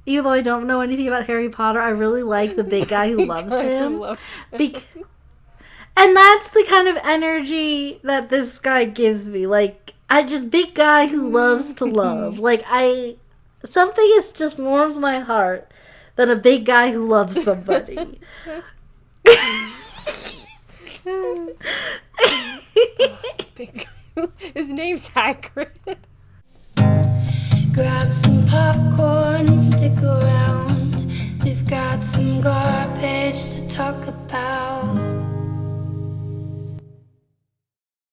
even though I don't know anything about Harry Potter, I really like the big guy who loves him. And that's the kind of energy that this guy gives me. Like, I just, big guy who loves to love. Like, something is just warms my heart than a big guy who loves somebody. Big. His name's Hagrid. Grab some popcorn and stick around. We've got some garbage to talk about.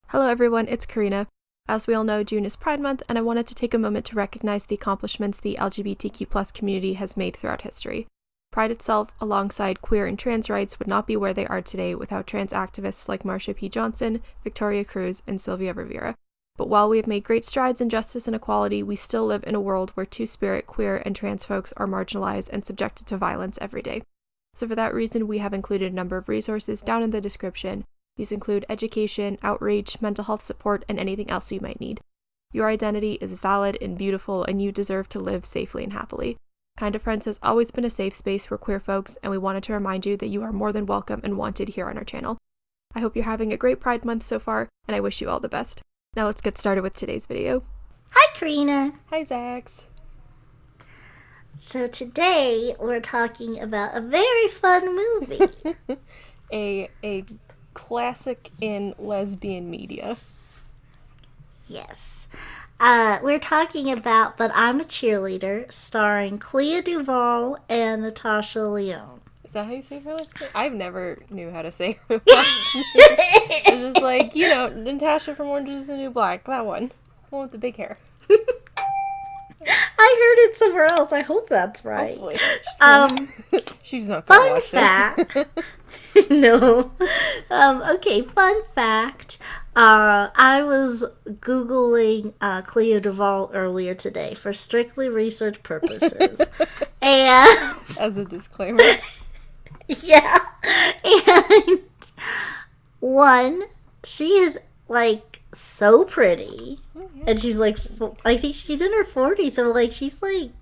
Hello everyone, it's Karina. As we all know, June is Pride Month, and I wanted to take a moment to recognize the accomplishments the LGBTQ+ community has made throughout history. Pride itself, alongside queer and trans rights, would not be where they are today without trans activists like Marsha P. Johnson, Victoria Cruz, and Sylvia Rivera. But while we have made great strides in justice and equality, we still live in a world where two-spirit, queer, and trans folks are marginalized and subjected to violence every day. So for that reason, we have included a number of resources down in the description. These include education, outreach, mental health support, and anything else you might need. Your identity is valid and beautiful, and you deserve to live safely and happily. Kind of Friends has always been a safe space for queer folks, and we wanted to remind you that you are more than welcome and wanted here on our channel. I hope you're having a great Pride Month so far, and I wish you all the best. Now let's get started with today's video. Hi, Karina. Hi, Zax. So today we're talking about a very fun movie. a classic in lesbian media. Yes. We're talking about But I'm a Cheerleader, starring Clea Duvall and Natasha Lyonne. Is that how you say her last name? I've never knew how to say her last name. It's just like, Natasha from Orange is the New Black. That one. The one with the big hair. I heard it somewhere else. I hope that's right. Hopefully. She's not going to watch fact. this. No. Okay, fun fact. I was Googling Clea Duvall earlier today for strictly research purposes. And as a disclaimer. Yeah. And one, she is like so pretty. Oh, yeah. And she's like, I think she's in her 40s, so like she's like,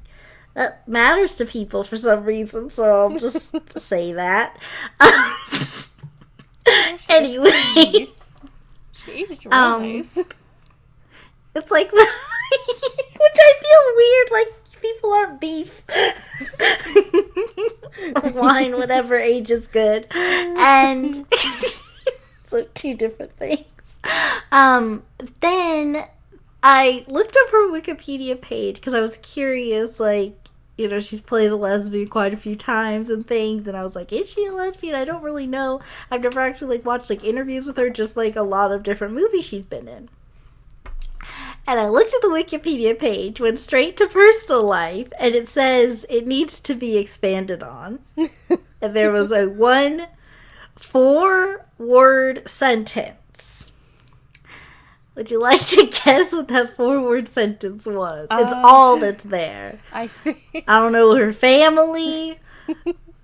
that matters to people for some reason, so I'll just say that. Anyway. She aged real nice. It's like, which I feel weird, like people aren't beef. Or wine, whatever age is good. And so two different things. Then I looked up her Wikipedia page because I was curious, like, she's played a lesbian quite a few times and things, and I was like, is she a lesbian? I don't really know. I've never actually, watched, interviews with her, just, a lot of different movies she's been in. And I looked at the Wikipedia page, went straight to personal life, and it says it needs to be expanded on. And there was a 4-word sentence. Would you like to guess what that 4-word sentence was? It's all that's there. I don't know her family,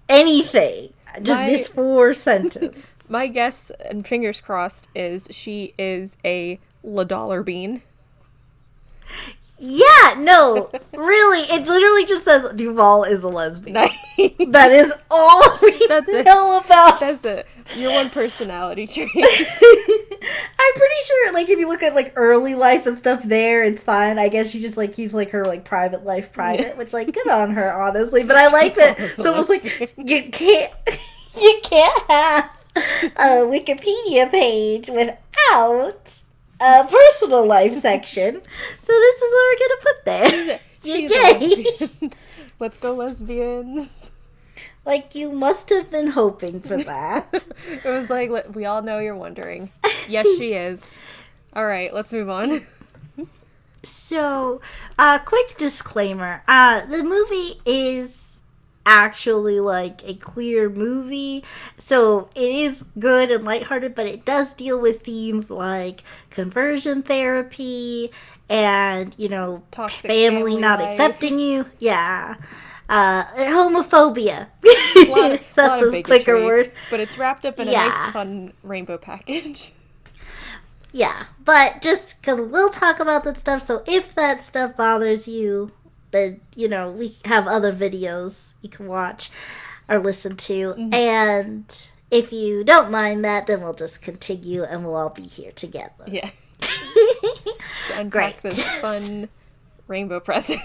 anything. Just this 4 sentence. My guess, and fingers crossed, is she is a $1 bean. Yeah, no, really, it literally just says Duvall is a lesbian. Nice. That is all we know about. That's it. Your one personality trait. I'm pretty sure, if you look at, early life and stuff there, it's fine. I guess she just, keeps, her, private life private, which, good on her, honestly. But I like that it's almost you can't have a Wikipedia page without a personal life section. So this is what we're gonna put there. You're gay. Let's go lesbian. You must have been hoping for that. It was we all know you're wondering. Yes, she is. All right, let's move on. So, quick disclaimer. The movie is actually a queer movie, so it is good and lighthearted, but it does deal with themes like conversion therapy and toxic family not life. Accepting you, homophobia. That's a quicker word, but it's wrapped up in a nice fun rainbow package. Yeah, but just because we'll talk about that stuff, so if that stuff bothers you, then, we have other videos you can watch or listen to. And if you don't mind that, then we'll just continue and we'll all be here together. Yeah. To unpack this fun rainbow present.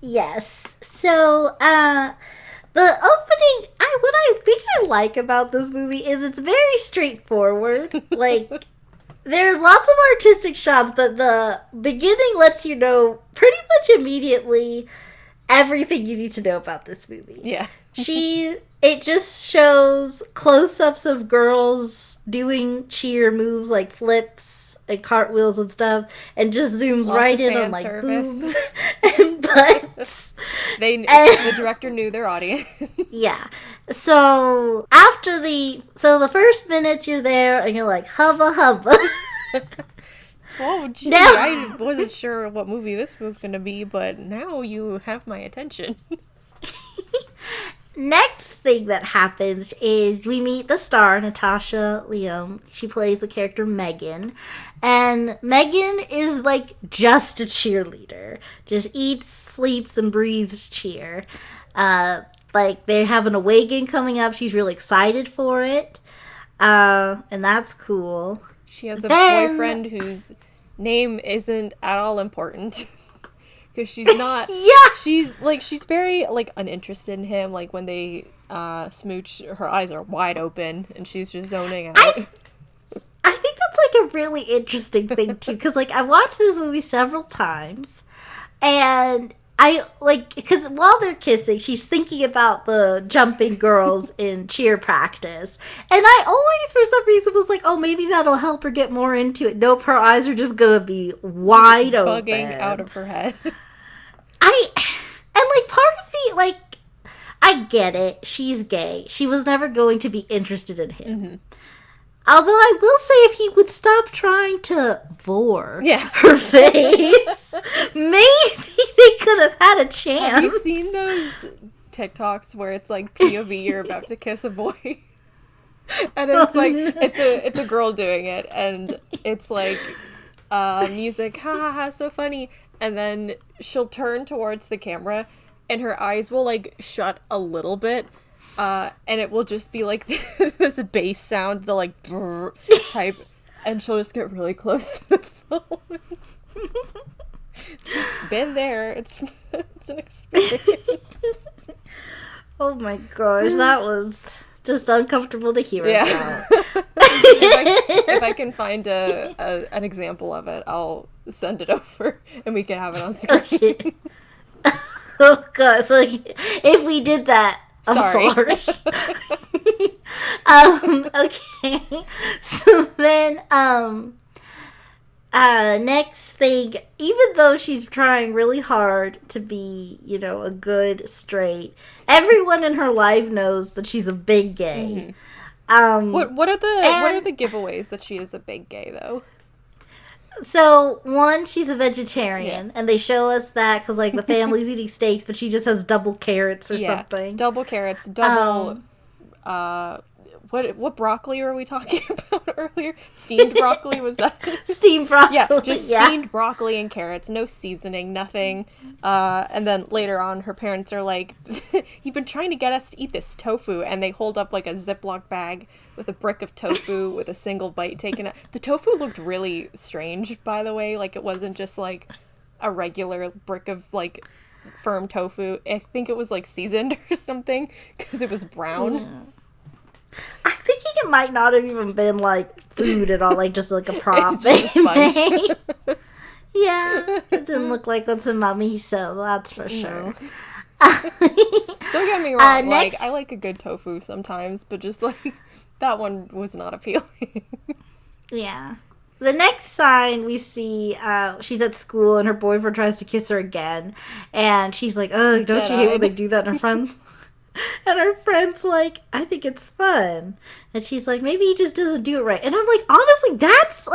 Yes. So, the opening, what I think I like about this movie is it's very straightforward. Like, there's lots of artistic shots, but the beginning lets you know pretty much immediately everything you need to know about this movie. Yeah. It just shows close-ups of girls doing cheer moves like flips and cartwheels and stuff, and just zooms right in on like boobs and butts. The director knew their audience. Yeah. So after the first minutes you're there and you're like hubba hubba. Oh, gee, I wasn't sure what movie this was going to be, but now you have my attention. Next thing that happens is we meet the star, Natasha Lyonne. She plays the character Megan. And Megan is like just a cheerleader. Just eats, sleeps, and breathes cheer. Like they have an away game coming up. She's really excited for it. And that's cool. She has a boyfriend whose name isn't at all important. Because she's not. Yeah. She's very like uninterested in him. Like when they smooch, her eyes are wide open, and she's just zoning out. I think that's like a really interesting thing too, because like I watched this movie several times, and I like because while they're kissing, she's thinking about the jumping girls in cheer practice, and I always for some reason was like, oh, maybe that'll help her get more into it. Nope, her eyes are just gonna be wide open, bugging out of her head. And like part of me, like, I get it. She's gay. She was never going to be interested in him. Mm-hmm. Although I will say, if he would stop trying to vor her face, maybe they could have had a chance. Have you seen those TikToks where it's like POV, you're about to kiss a boy? And it's like, it's a girl doing it, and it's like, music, ha ha ha, so funny. And then she'll turn towards the camera, and her eyes will, like, shut a little bit, and it will just be, like, this bass sound, the, like, brrr type, and she'll just get really close to the phone. Been there. It's an experience. Oh my gosh, that was just uncomfortable to hear about. If I can find an example of it, I'll send it over and we can have it on screen. Okay. Oh god, so if we did that, I'm sorry. Okay. So then, next thing, even though she's trying really hard to be, a good straight, everyone in her life knows that she's a big gay. Mm-hmm. What are the giveaways that she is a big gay though? So one, she's a vegetarian, and they show us that because like the family's eating steaks, but she just has double carrots or something. Double carrots, double. What broccoli were we talking about earlier? Steamed broccoli, was that? Steamed broccoli. Yeah, just steamed broccoli and carrots, no seasoning, nothing. And then later on, her parents are like, "You've been trying to get us to eat this tofu," and they hold up like a Ziploc bag with a brick of tofu with a single bite taken out. The tofu looked really strange, by the way. Like it wasn't just like a regular brick of like firm tofu. I think it was like seasoned or something because it was brown. Yeah. I'm thinking it might not have even been like food at all, like just like a prop. It's just a sponge. Yeah, it didn't look like what's in my miso, that's for sure. Don't get me wrong, like I like a good tofu sometimes, but just like that one was not appealing. Yeah. The next sign we see, she's at school and her boyfriend tries to kiss her again, and she's like, "Oh, don't you hate when they do that?" And her friend. And her friend's like, "I think it's fun." And she's like, "Maybe he just doesn't do it right." And I'm like, honestly, that's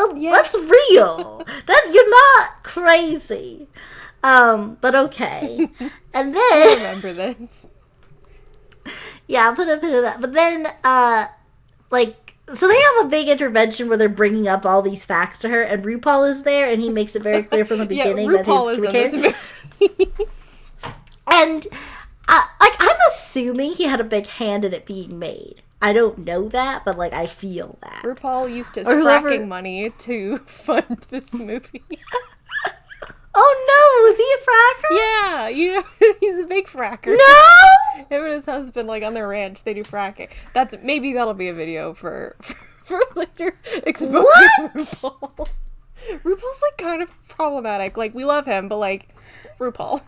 real. That you're not crazy. But okay. And then I remember this. Yeah, I'll put a bit of that. But then, so they have a big intervention where they're bringing up all these facts to her, and RuPaul is there, and he makes it very clear from the beginning that RuPaul is in this movie. And I'm assuming he had a big hand in it being made. I don't know that, but like I feel that RuPaul used his whoever... fracking money to fund this movie. Oh no, was he a fracker? Yeah, you know, he's a big fracker. No! Him and his husband, like, on their ranch, they do fracking. Maybe that'll be a video for later exposing RuPaul. RuPaul's, like, kind of problematic. Like, we love him, but, like, RuPaul,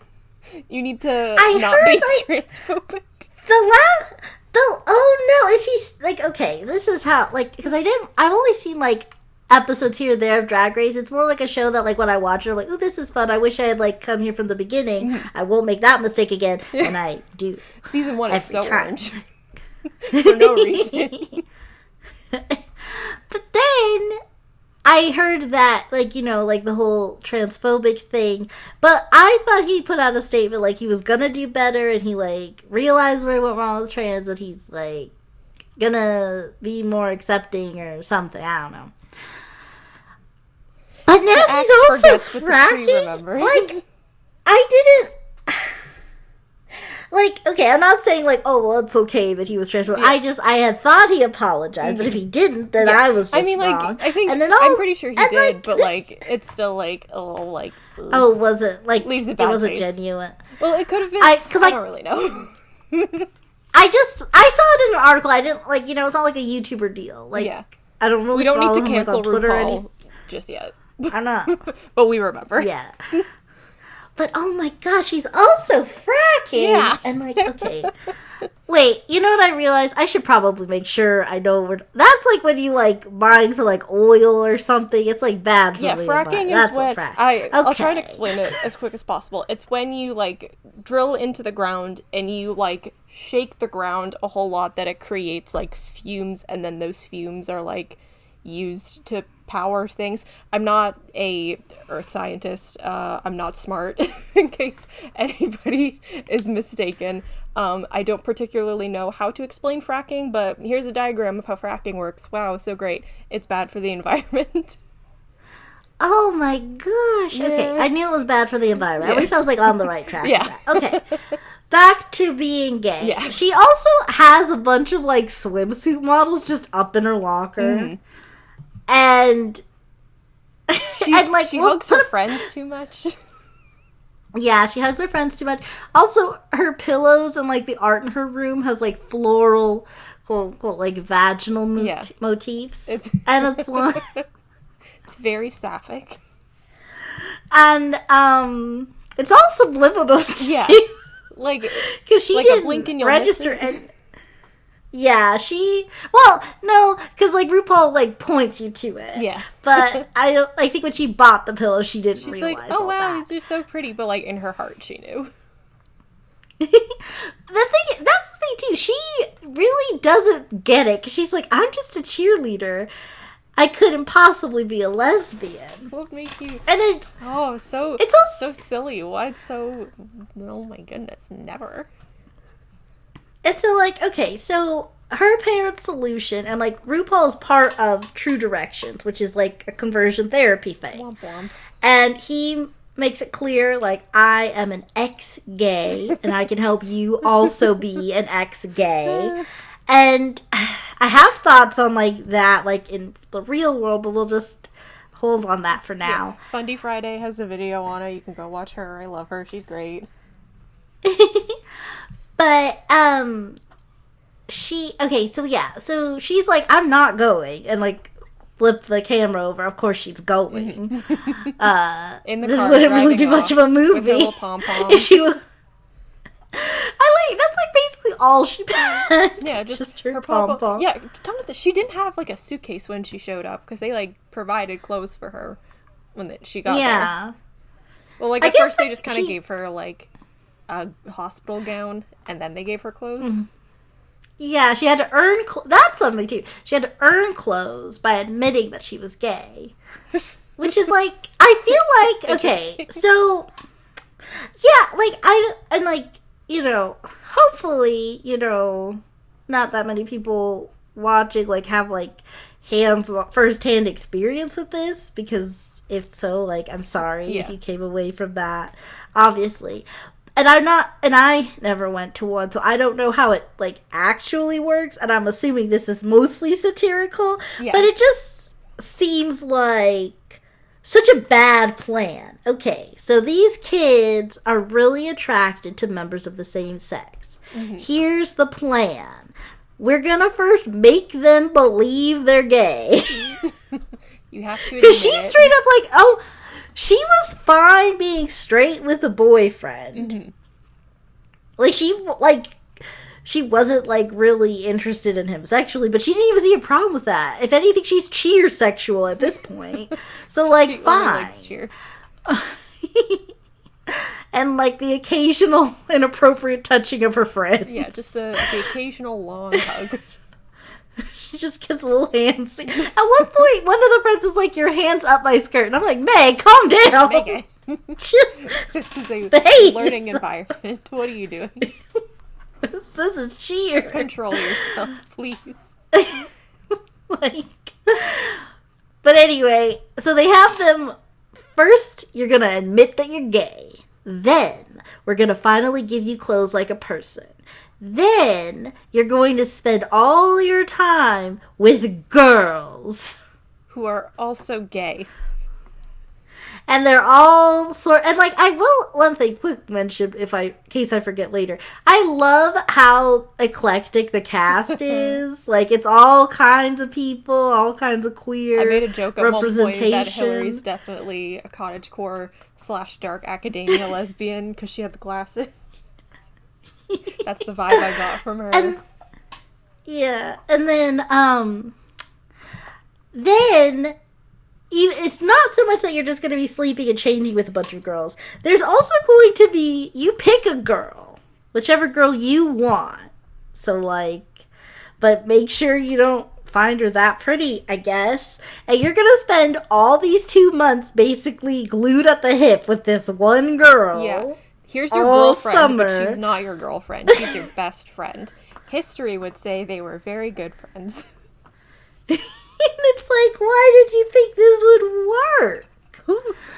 you need to not be transphobic. Oh no, is he, like, okay, this is how, like, because I've only seen, like, episodes here and there of Drag Race. It's more like a show that, like, when I watch it, I'm like, oh, this is fun. I wish I had, like, come here from the beginning. I won't make that mistake again. And I do. Season 1 is so time. orange. For no reason. But then I heard that, like, you know, like, the whole transphobic thing. But I thought he put out a statement, like, he was gonna do better, and he, like, realized where he went wrong with trans, and he's, like, gonna be more accepting or something. I don't know. But now he's also fracking. Like, I didn't... Like, okay, I'm not saying, like, oh, well, it's okay that he was transphobic. Yeah. I had thought he apologized, but if he didn't, then I was just wrong. I think, and then I'm pretty sure he did, like, but, like, it's still, like, a little, like... Ugh. Oh, was it? Like, leaves a it bad wasn't taste. Genuine. Well, it could have been. I don't really know. I saw it in an article. I didn't, like, you know, it's not like a YouTuber deal. Like, yeah. I don't really We don't need to him, cancel like, on Twitter RuPaul just yet. I know. But we remember. Yeah. But, oh my gosh, he's also fracking! Yeah. And, like, okay. Wait, you know what I realized? I should probably make sure I know where... That's, like, when you, like, mine for, like, oil or something. It's, like, bad for the fracking That's is when... I'll try to explain it as quick as possible. It's when you, like, drill into the ground and you, like, shake the ground a whole lot that it creates, like, fumes, and then those fumes are, like, used to power things. I'm not a earth scientist. I'm not smart, in case anybody is mistaken. I don't particularly know how to explain fracking, but here's a diagram of how fracking works. Wow, so great. It's bad for the environment. Oh my gosh. Okay, I knew it was bad for the environment. At least I was, like, on the right track. Yeah. Okay. Back to being gay. Yeah. She also has a bunch of, like, swimsuit models just up in her locker. Mm-hmm. And she hugs her friends too much. Yeah, she hugs her friends too much. Also, her pillows and, like, the art in her room has, like, floral, quote, like, vaginal motifs. And it's like... It's very sapphic. And, it's all subliminal, too. Yeah. Like, because she like didn't a blink and you'll register miss it. and... Yeah, well, no, because, like, RuPaul, like, points you to it. Yeah. But I think when she bought the pillow, she didn't realize like, oh, wow, that. these are so pretty, but, like, in her heart, she knew. That's the thing, too. She really doesn't get it, because she's like, I'm just a cheerleader. I couldn't possibly be a lesbian. What make you... And it's... Oh, it's also so silly. Why it's so... Oh, my goodness, never. And so, like, okay, so her parents' solution, and, like, RuPaul's part of True Directions, which is, like, a conversion therapy thing. Womp womp. And he makes it clear, like, I am an ex-gay, and I can help you also be an ex-gay. And I have thoughts on, like, that, like, in the real world, but we'll just hold on that for now. Yeah. Fundy Friday has a video on it. You can go watch her. I love her. She's great. But, so she's like, I'm not going, and, like, flip the camera over. Of course she's going. In the this car, wouldn't really be much of a movie. With her little pom-pom. That's, like, basically all she packed. Yeah, just her pom-pom. Yeah, come with this. She didn't have, like, a suitcase when she showed up, because they, like, provided clothes for her when she got there. Well, like, at first they just kind of gave her, like, a hospital gown, and then they gave her clothes. Mm-hmm. Yeah, she had to earn... That's something, too. She had to earn clothes by admitting that she was gay. Which is, like... I feel like... Okay, so... Yeah, like, you know... Hopefully, you know... Not that many people watching, like, have, like... first-hand experience with this. Because if so, like, I'm sorry if you came away from that. Obviously. I never went to one, so I don't know how it, like, actually works, and I'm assuming this is mostly satirical, Yeah. but it just seems like such a bad plan. Okay, so these kids are really attracted to members of the same sex. Mm-hmm. Here's the plan. We're gonna first make them believe they're gay. You have to, because she's straight up like, oh, she was fine being straight with a boyfriend. Mm-hmm. She wasn't, like, really interested in him sexually, but she didn't even see a problem with that. If anything, she's cheer sexual at this point. So, like, fine. Cheer. And, like, the occasional inappropriate touching of her friends. Yeah, just the occasional long hug. She just gets a little handsy. At one point, one of the friends is like, your hand's up my skirt. And I'm like, Meg, calm down. Megan. This is a learning environment. What are you doing? This is cheer. Control yourself, please. But anyway, so they have them. First, you're going to admit that you're gay. Then, we're going to finally give you clothes like a person. Then, you're going to spend all your time with girls. Who are also gay. And they're all and, like, I will, one thing, quick mention, in case I forget later. I love how eclectic the cast is. Like, it's all kinds of people, all kinds of queer I made a joke at one point that Hillary's definitely a cottagecore / dark academia lesbian because she had the glasses. That's the vibe I got from her. And then it's not so much that you're just going to be sleeping and changing with a bunch of girls. There's also going to be, you pick a girl, whichever girl you want. So, like, but make sure you don't find her that pretty, I guess. And you're going to spend all these 2 months basically glued at the hip with this one girl. Yeah. Here's your girlfriend, but she's not your girlfriend. She's your best friend. History would say they were very good friends. And it's like, why did you think this would work?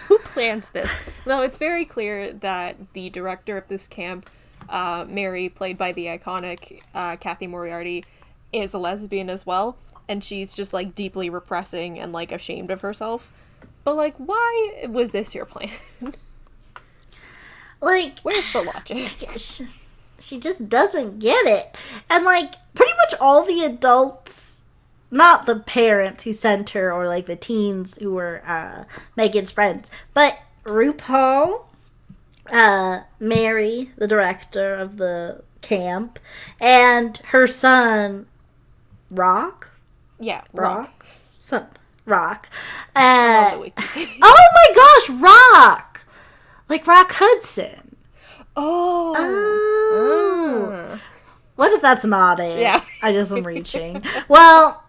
Who planned this? No, it's very clear that the director of this camp, Mary, played by the iconic Kathy Moriarty, is a lesbian as well. And she's just, like, deeply repressing and, like, ashamed of herself. But, like, why was this your plan? Like, where's the logic? She just doesn't get it. And, like, pretty much all the adults, not the parents who sent her or, like, the teens who were Megan's friends, but RuPaul, Mary, the director of the camp, and her son, Rock? Yeah, Rock. Rock. Oh my gosh, Rock! Like Rock Hudson. Oh. What if that's not it? Yeah. I just am reaching. Well,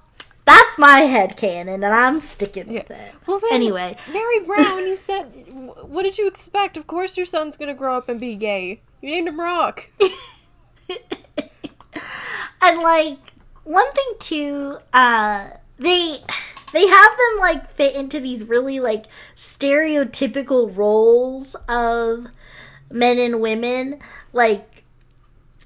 that's my headcanon, and I'm sticking with it. Well, then, anyway. Mary Brown, you said, what did you expect? Of course your son's gonna grow up and be gay. You named him Rock. And, like, one thing, too, they have them, like, fit into these really, like, stereotypical roles of men and women. Like,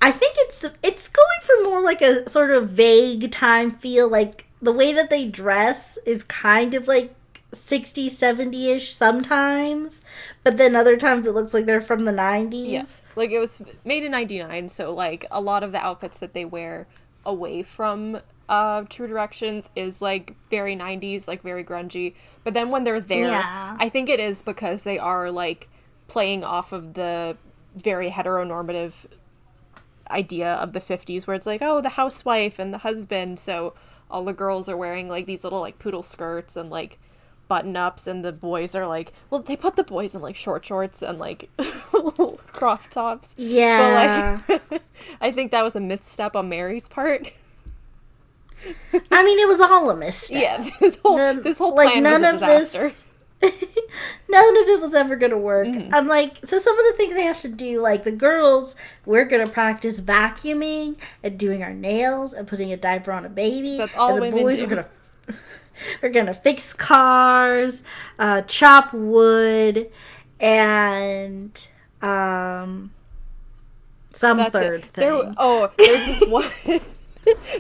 I think it's going for more, like, a sort of vague time feel. Like, the way that they dress is kind of, like, 60s, 70-ish sometimes. But then other times it looks like they're from the 90s. Yes. Like, it was made in 99, so, like, a lot of the outfits that they wear away from True Directions is, like, very 90s, like, very grungy. But then when they're there, I think it is because they are, like, playing off of the very heteronormative idea of the 50s, where it's like, oh, the housewife and the husband, so all the girls are wearing, like, these little, like, poodle skirts and, like, button-ups, and the boys are, like, well, they put the boys in, like, short shorts and, like, crop tops. Yeah. But, like, I think that was a misstep on Mary's part. I mean, it was all a misstep. Yeah, this whole plan was a disaster. None of it was ever going to work. Mm-hmm. I'm like, so some of the things they have to do, like the girls, we're going to practice vacuuming and doing our nails and putting a diaper on a baby. So that's all and the women boys, do. we're going to fix cars, chop wood, and some That's third it. thing. There's this one.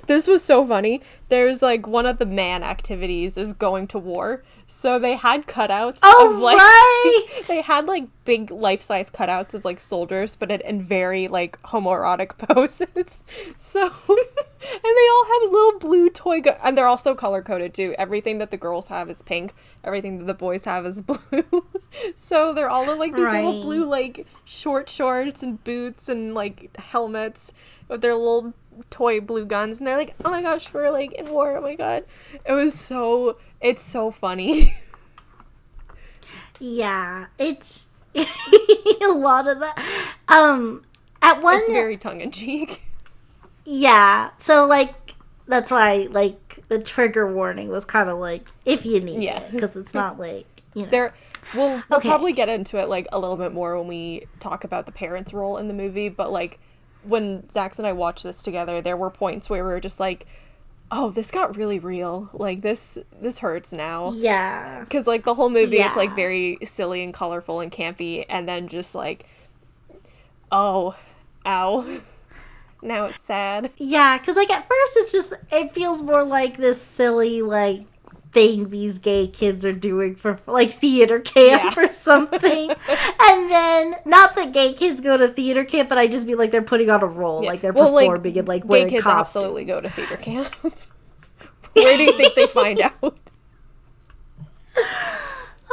This was so funny. There's like one of the man activities is going to war. So they had cutouts of like right! they had like big life-size cutouts of like soldiers, but in very like homoerotic poses. So and they all had little blue toy and they're also color-coded too. Everything that the girls have is pink. Everything that the boys have is blue. So they're all in like these little blue like short shorts and boots and like helmets with their little toy blue guns, and they're like, oh my gosh, we're like in war, oh my god. It's so funny. Yeah, it's a lot of that. At one, it's very tongue-in-cheek. Yeah, so like that's why like the trigger warning was kind of like if you need it, because it's not like, you know. We'll probably get into it like a little bit more when we talk about the parents' role in the movie, but like when Zax and I watched this together, there were points where we were just like, oh, this got really real. Like, this hurts now. Yeah. Because, like, the whole movie, it's, like, very silly and colorful and campy, and then just, like, oh, ow. Now it's sad. Yeah, because, like, at first it feels more like this silly, like, thing these gay kids are doing for like theater camp or something. And then not that gay kids go to theater camp, but I just mean like they're putting on a role, like they're performing and like wearing gay kids costumes. Absolutely go to theater camp. Where do you think they find out?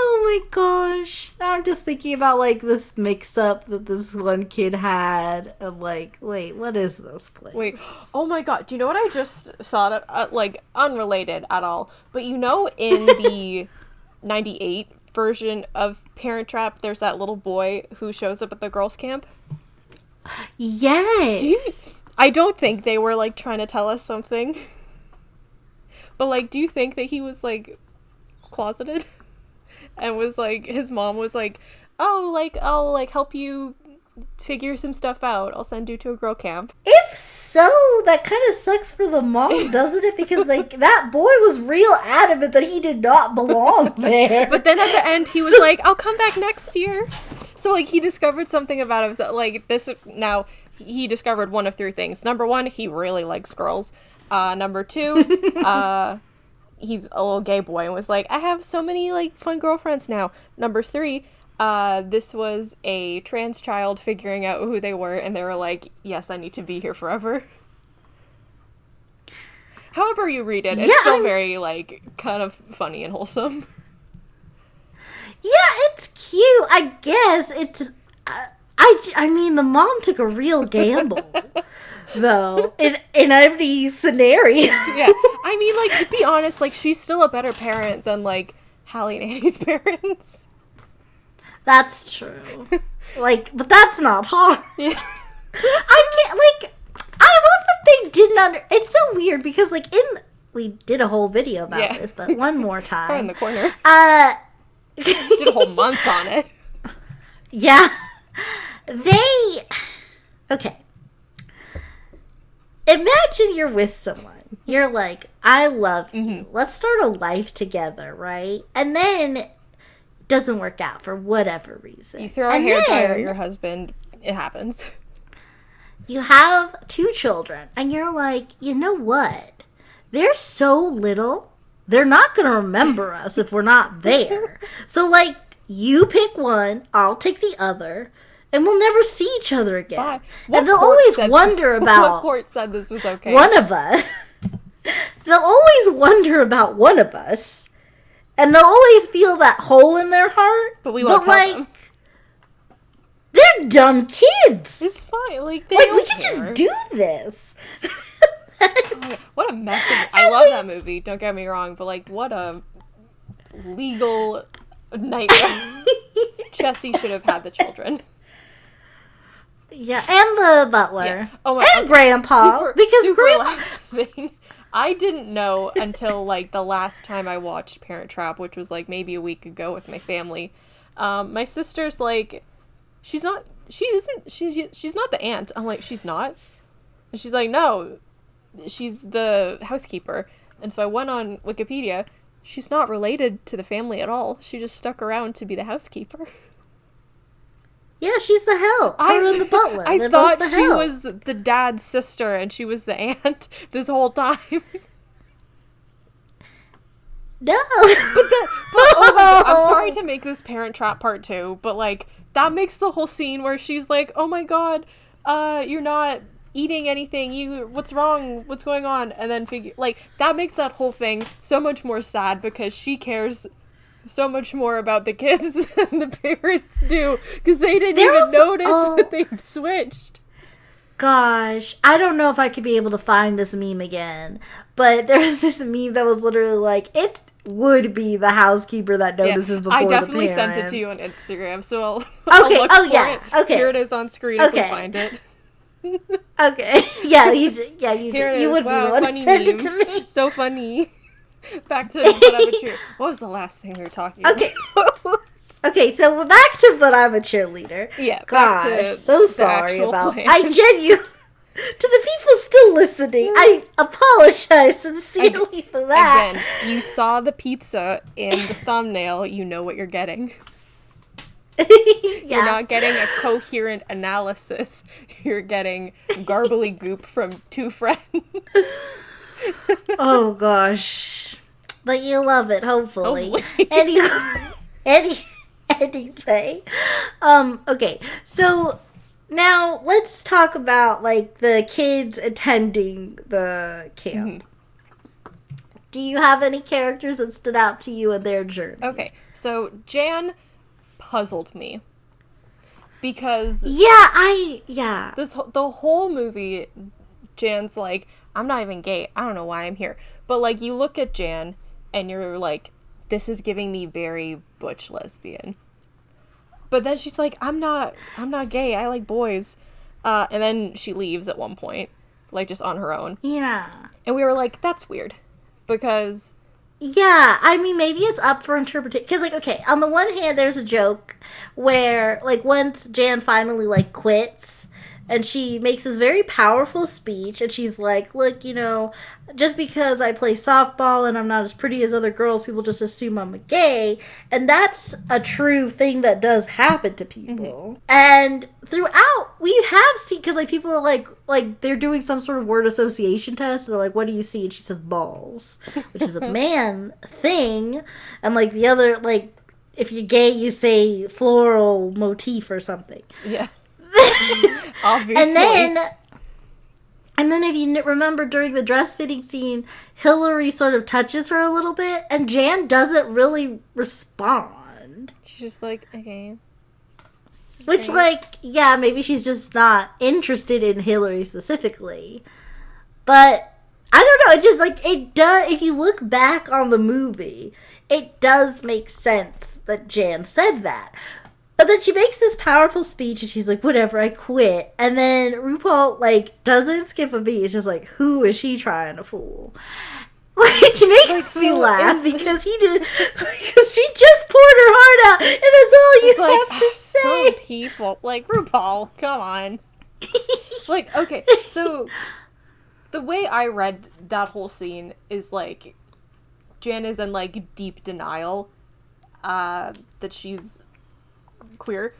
Oh my gosh. I'm just thinking about like this mix up that this one kid had. I'm like, wait, what is this place? Wait, oh my god, do you know what I just thought of? Like, unrelated at all, but you know in the 98 version of Parent Trap, there's that little boy who shows up at the girls' camp? Yes. I don't think they were like trying to tell us something. But like, do you think that he was like closeted? And was like, his mom was like, oh, like, I'll like help you figure some stuff out. I'll send you to a girl camp. If so, that kind of sucks for the mom, doesn't it? Because like that boy was real adamant that he did not belong there. But then at the end, he was like, I'll come back next year. So like he discovered something about himself. Like this now, he discovered one of three things. Number one, he really likes girls. Number two, he's a little gay boy and was like, I have so many like fun girlfriends now. Number three, this was a trans child figuring out who they were, and they were like, yes, I need to be here forever. However you read it, it's still very like kind of funny and wholesome. Yeah, it's cute. I guess it's. I mean, the mom took a real gamble, though, in every scenario. Yeah, I mean, like, to be honest, like, she's still a better parent than, like, Hallie and Annie's parents. That's true. Like, but that's not hard. Yeah. I can't, like, I love that they didn't it's so weird, because, like, we did a whole video about this, but one more time. Her in the corner. Did a whole month on it. Yeah. Okay. Imagine you're with someone. You're like, I love you. Mm-hmm. Let's start a life together, right? And then it doesn't work out for whatever reason. You throw a hairdryer at your husband. It happens. You have 2 children. And you're like, you know what? They're so little. They're not going to remember us if we're not there. So, like, you pick one. I'll take the other. And we'll never see each other again. And they'll always wonder about... What court said this was okay? One of us. They'll always wonder about one of us. And they'll always feel that hole in their heart. But we won't tell them. They're dumb kids. It's fine. Like, we can just do this. What a mess. I love that movie. Don't get me wrong. But, like, what a legal nightmare. Chessie should have had the children. Yeah, and the butler. Yeah. Oh my, and Grandpa. Because Grandpa... last thing. I didn't know until, like, the last time I watched Parent Trap, which was, like, maybe a week ago with my family. My sister's, like, she's not the aunt. I'm like, she's not? And she's like, no, she's the housekeeper. And so I went on Wikipedia. She's not related to the family at all. She just stuck around to be the housekeeper. Yeah, she's the help. Her and the butler. I They're thought both the she help. was the dad's sister and she was the aunt this whole time. No. Oh my God, I'm sorry to make this Parent Trap Part 2, but, like, that makes the whole scene where she's like, oh my God, you're not eating anything, what's wrong, what's going on, and then that makes that whole thing so much more sad because she cares so much more about the kids than the parents do, because they didn't even notice that they switched. Gosh, I don't know if I could be able to find this meme again, but there's this meme that was literally like, it would be the housekeeper that notices before the parents. I definitely sent it to you on Instagram, so I'll look for it. Okay. Here it is on screen if we find it. Okay. Yeah, you did. You would wow, be the one to send it to me. So funny. Back to But I'm a Cheerleader. What was the last thing we were talking about? Okay, so we're back to But I'm a Cheerleader. Yeah, gosh, back to so sorry about plan. I genuinely, to the people still listening, I apologize sincerely for that. Again, you saw the pizza in the thumbnail, you know what you're getting. You're not getting a coherent analysis. You're getting garbly goop from two friends. Oh gosh. But you love it, hopefully. Anyway. Okay, so now let's talk about, like, the kids attending the camp. Mm-hmm. Do you have any characters that stood out to you in their journey? Okay, so Jan puzzled me. Because... the whole movie, Jan's like, I'm not even gay. I don't know why I'm here. But, like, you look at Jan, and you're like, this is giving me very butch lesbian. But then she's like, I'm not gay. I like boys. And then she leaves at one point, like, just on her own. Yeah. And we were like, that's weird. Because... Yeah, I mean, maybe it's up for interpretation. Because, like, okay, on the one hand, there's a joke where, like, once Jan finally, like, quits, and she makes this very powerful speech, and she's like, look, you know, just because I play softball and I'm not as pretty as other girls, people just assume I'm a gay. And that's a true thing that does happen to people. Mm-hmm. And throughout, we have seen, because, like, people are like, they're doing some sort of word association test, and they're like, what do you see? And she says balls, which is a man thing. And, like, the other, like, if you're gay, you say floral motif or something. Yeah. Obviously. And then if you remember during the dress fitting scene, Hillary sort of touches her a little bit, and Jan doesn't really respond. She's just like, okay. Which, like, yeah, maybe she's just not interested in Hillary specifically. But, I don't know, it just, like, it does, if you look back on the movie, it does make sense that Jan said that. But then she makes this powerful speech, and she's like, whatever, I quit. And then RuPaul, like, doesn't skip a beat. It's just like, who is she trying to fool? Which makes me laugh, because she just poured her heart out, and that's all you have to say. Some people, like, RuPaul, come on. Like, okay, so the way I read that whole scene is, like, Jan is in, like, deep denial that she's queer,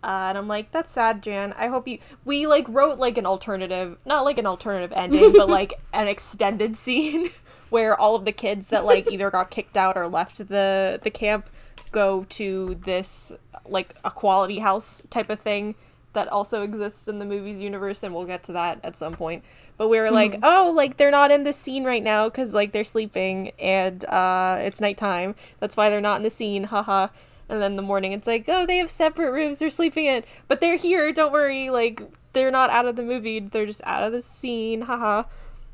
and I'm like, that's sad, Jan. I hope we like wrote like an alternative, not like an alternative ending, but like an extended scene where all of the kids that like either got kicked out or left the camp go to this like equality house type of thing that also exists in the movie's universe, and we'll get to that at some point. But we were like, oh, like they're not in this scene right now because like they're sleeping and it's nighttime, that's why they're not in the scene, haha. And then in the morning, it's like, oh, they have separate rooms they're sleeping in. But they're here, don't worry. Like, they're not out of the movie. They're just out of the scene, haha.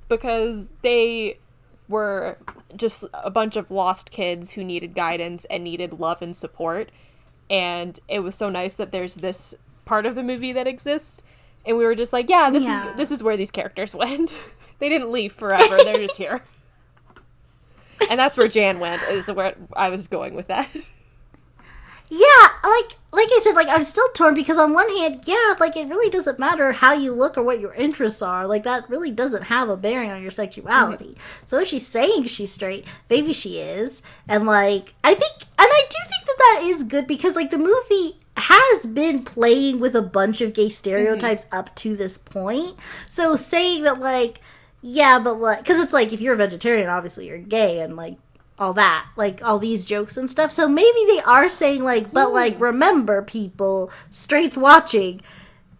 Because they were just a bunch of lost kids who needed guidance and needed love and support. And it was so nice that there's this part of the movie that exists. And we were just like, yeah, this is where these characters went. They didn't leave forever. They're just here. And that's where Jan went, is where I was going with that. Yeah, like I said, like, I'm still torn, because on one hand, yeah, like, it really doesn't matter how you look or what your interests are. Like, that really doesn't have a bearing on your sexuality. Mm-hmm. So if she's saying she's straight, maybe she is. And, like, I do think that is good, because, like, the movie has been playing with a bunch of gay stereotypes up to this point. So saying that, like, yeah, but, like, because it's like, if you're a vegetarian, obviously you're gay, and, like, all that, like, all these jokes and stuff. So maybe they are saying, like, but, like, remember, people, straights watching,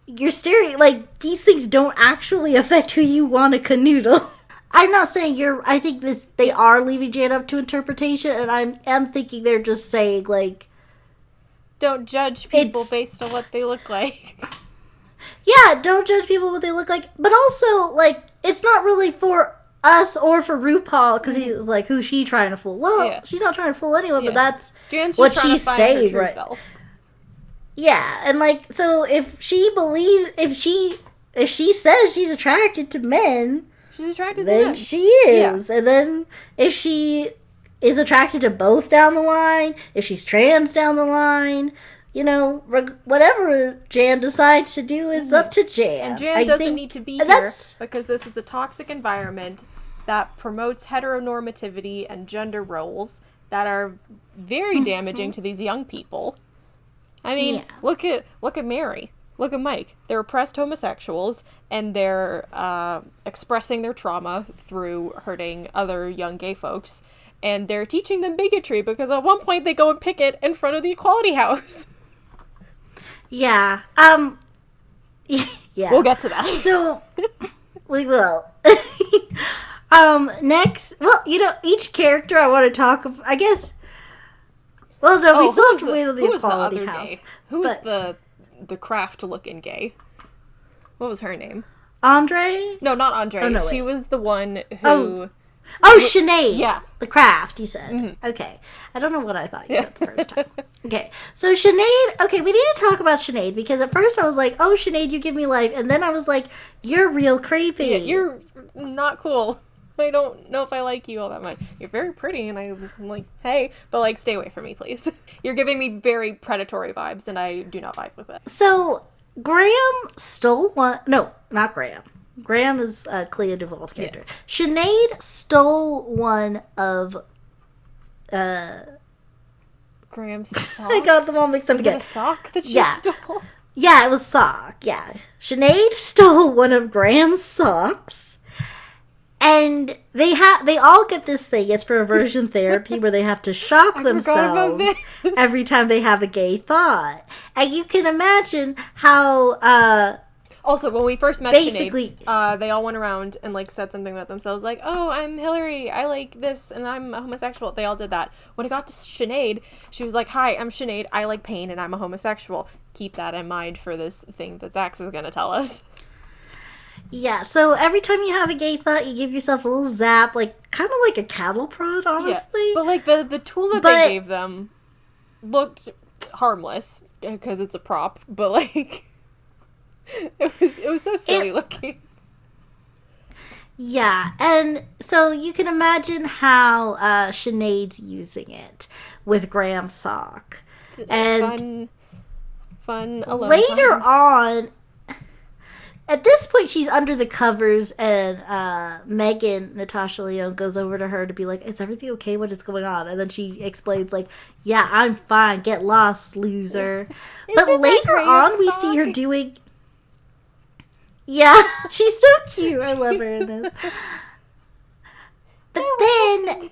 your like, these things don't actually affect who you want to canoodle. I'm not saying I think they are leaving Jan up to interpretation, and I am thinking they're just saying, like, don't judge people based on what they look like. Yeah, don't judge people what they look like, but also, like, it's not really for us or for RuPaul, because he was like, who's she trying to fool? Well, she's not trying to fool anyone, but that's Jan's just what trying she's to find saying, her true right? self. Yeah, and, like, so if she says she's attracted to men, she's attracted to then men. she is. And then if she is attracted to both down the line, if she's trans down the line, you know, whatever Jan decides to do is up to Jan. And Jan doesn't need to be here because this is a toxic environment that promotes heteronormativity and gender roles that are very damaging to these young people. I mean, look at Mary. Look at Mike. They're oppressed homosexuals, and they're expressing their trauma through hurting other young gay folks. And they're teaching them bigotry because at one point they go and picket in front of the Equality House. Yeah. Yeah. We'll get to that. So, we will. Next, well, you know, each character I want to talk about, I guess, well, no, we still have to wait on the Equality House. Who was the craft-looking gay? What was her name? Andre? No, not Andre. Oh, no, she was the one who... Oh, Sinead. Yeah. The craft, you said. Mm-hmm. Okay. I don't know what I thought you said the first time. Okay. So Sinead, okay, we need to talk about Sinead, because at first I was like, oh, Sinead, you give me life. And then I was like, you're real creepy. Yeah, you're not cool. I don't know if I like you all that much. You're very pretty, and I'm like, hey, but, like, stay away from me, please. You're giving me very predatory vibes, and I do not vibe with it. So, Graham stole one... No, not Graham. Graham is Clea Duvall's character. Yeah. Sinead stole one of... Graham's socks? I got them all mixed up again. Was it a sock that she stole? Yeah, it was sock, yeah. Sinead stole one of Graham's socks. And they all get this thing. It's for aversion therapy where they have to shock themselves every time they have a gay thought. And you can imagine how... Also, when we first met Sinead, they all went around and, like, said something about themselves, like, oh, I'm Hillary, I like this, and I'm a homosexual. They all did that. When it got to Sinead, she was like, hi, I'm Sinead, I like pain, and I'm a homosexual. Keep that in mind for this thing that Zax is going to tell us. Yeah, so every time you have a gay thought, you give yourself a little zap, like, kind of like a cattle prod, honestly. Yeah, but, like, the tool that they gave them looked harmless, because it's a prop, but, like... It was so silly looking. Yeah, and so you can imagine how Sinead's using it with Graham's sock. And fun alone later on, at this point, she's under the covers, and Megan, Natasha Lyonne, goes over to her to be like, is everything okay? What is going on? And then she explains, like, yeah, I'm fine. Get lost, loser. But later on, we see her doing... Yeah, she's so cute. I love her in this. But then,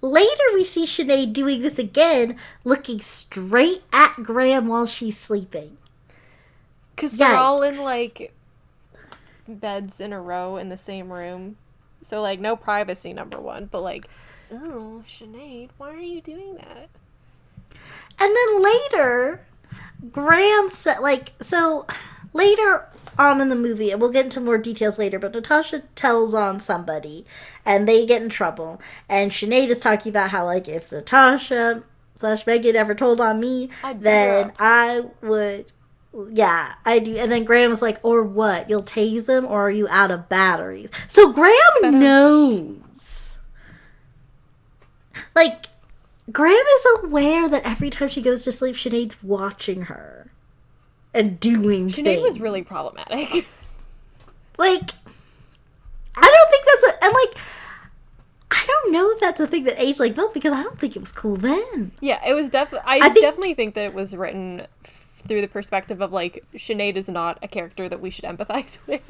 later we see Sinead doing this again, looking straight at Graham while she's sleeping. Because they're all in, like, beds in a row in the same room. So, like, no privacy, number one. But, like, oh, Sinead, why are you doing that? And then later, Graham said, like, so... Later on in the movie, and we'll get into more details later, but Natasha tells on somebody, and they get in trouble. And Sinead is talking about how, like, if Natasha / Megan ever told on me, then I would, yeah, I do. And then Graham was like, or what? You'll tase them, or are you out of batteries? So Graham knows. Like, Graham is aware that every time she goes to sleep, Sinead's watching her. And doing things. Sinead was really problematic. Like, I don't think that's and, like, I don't know if that's a thing that aged like milk because I don't think it was cool then. Yeah, it was definitely... I definitely think that it was written through the perspective of, like, Sinead is not a character that we should empathize with.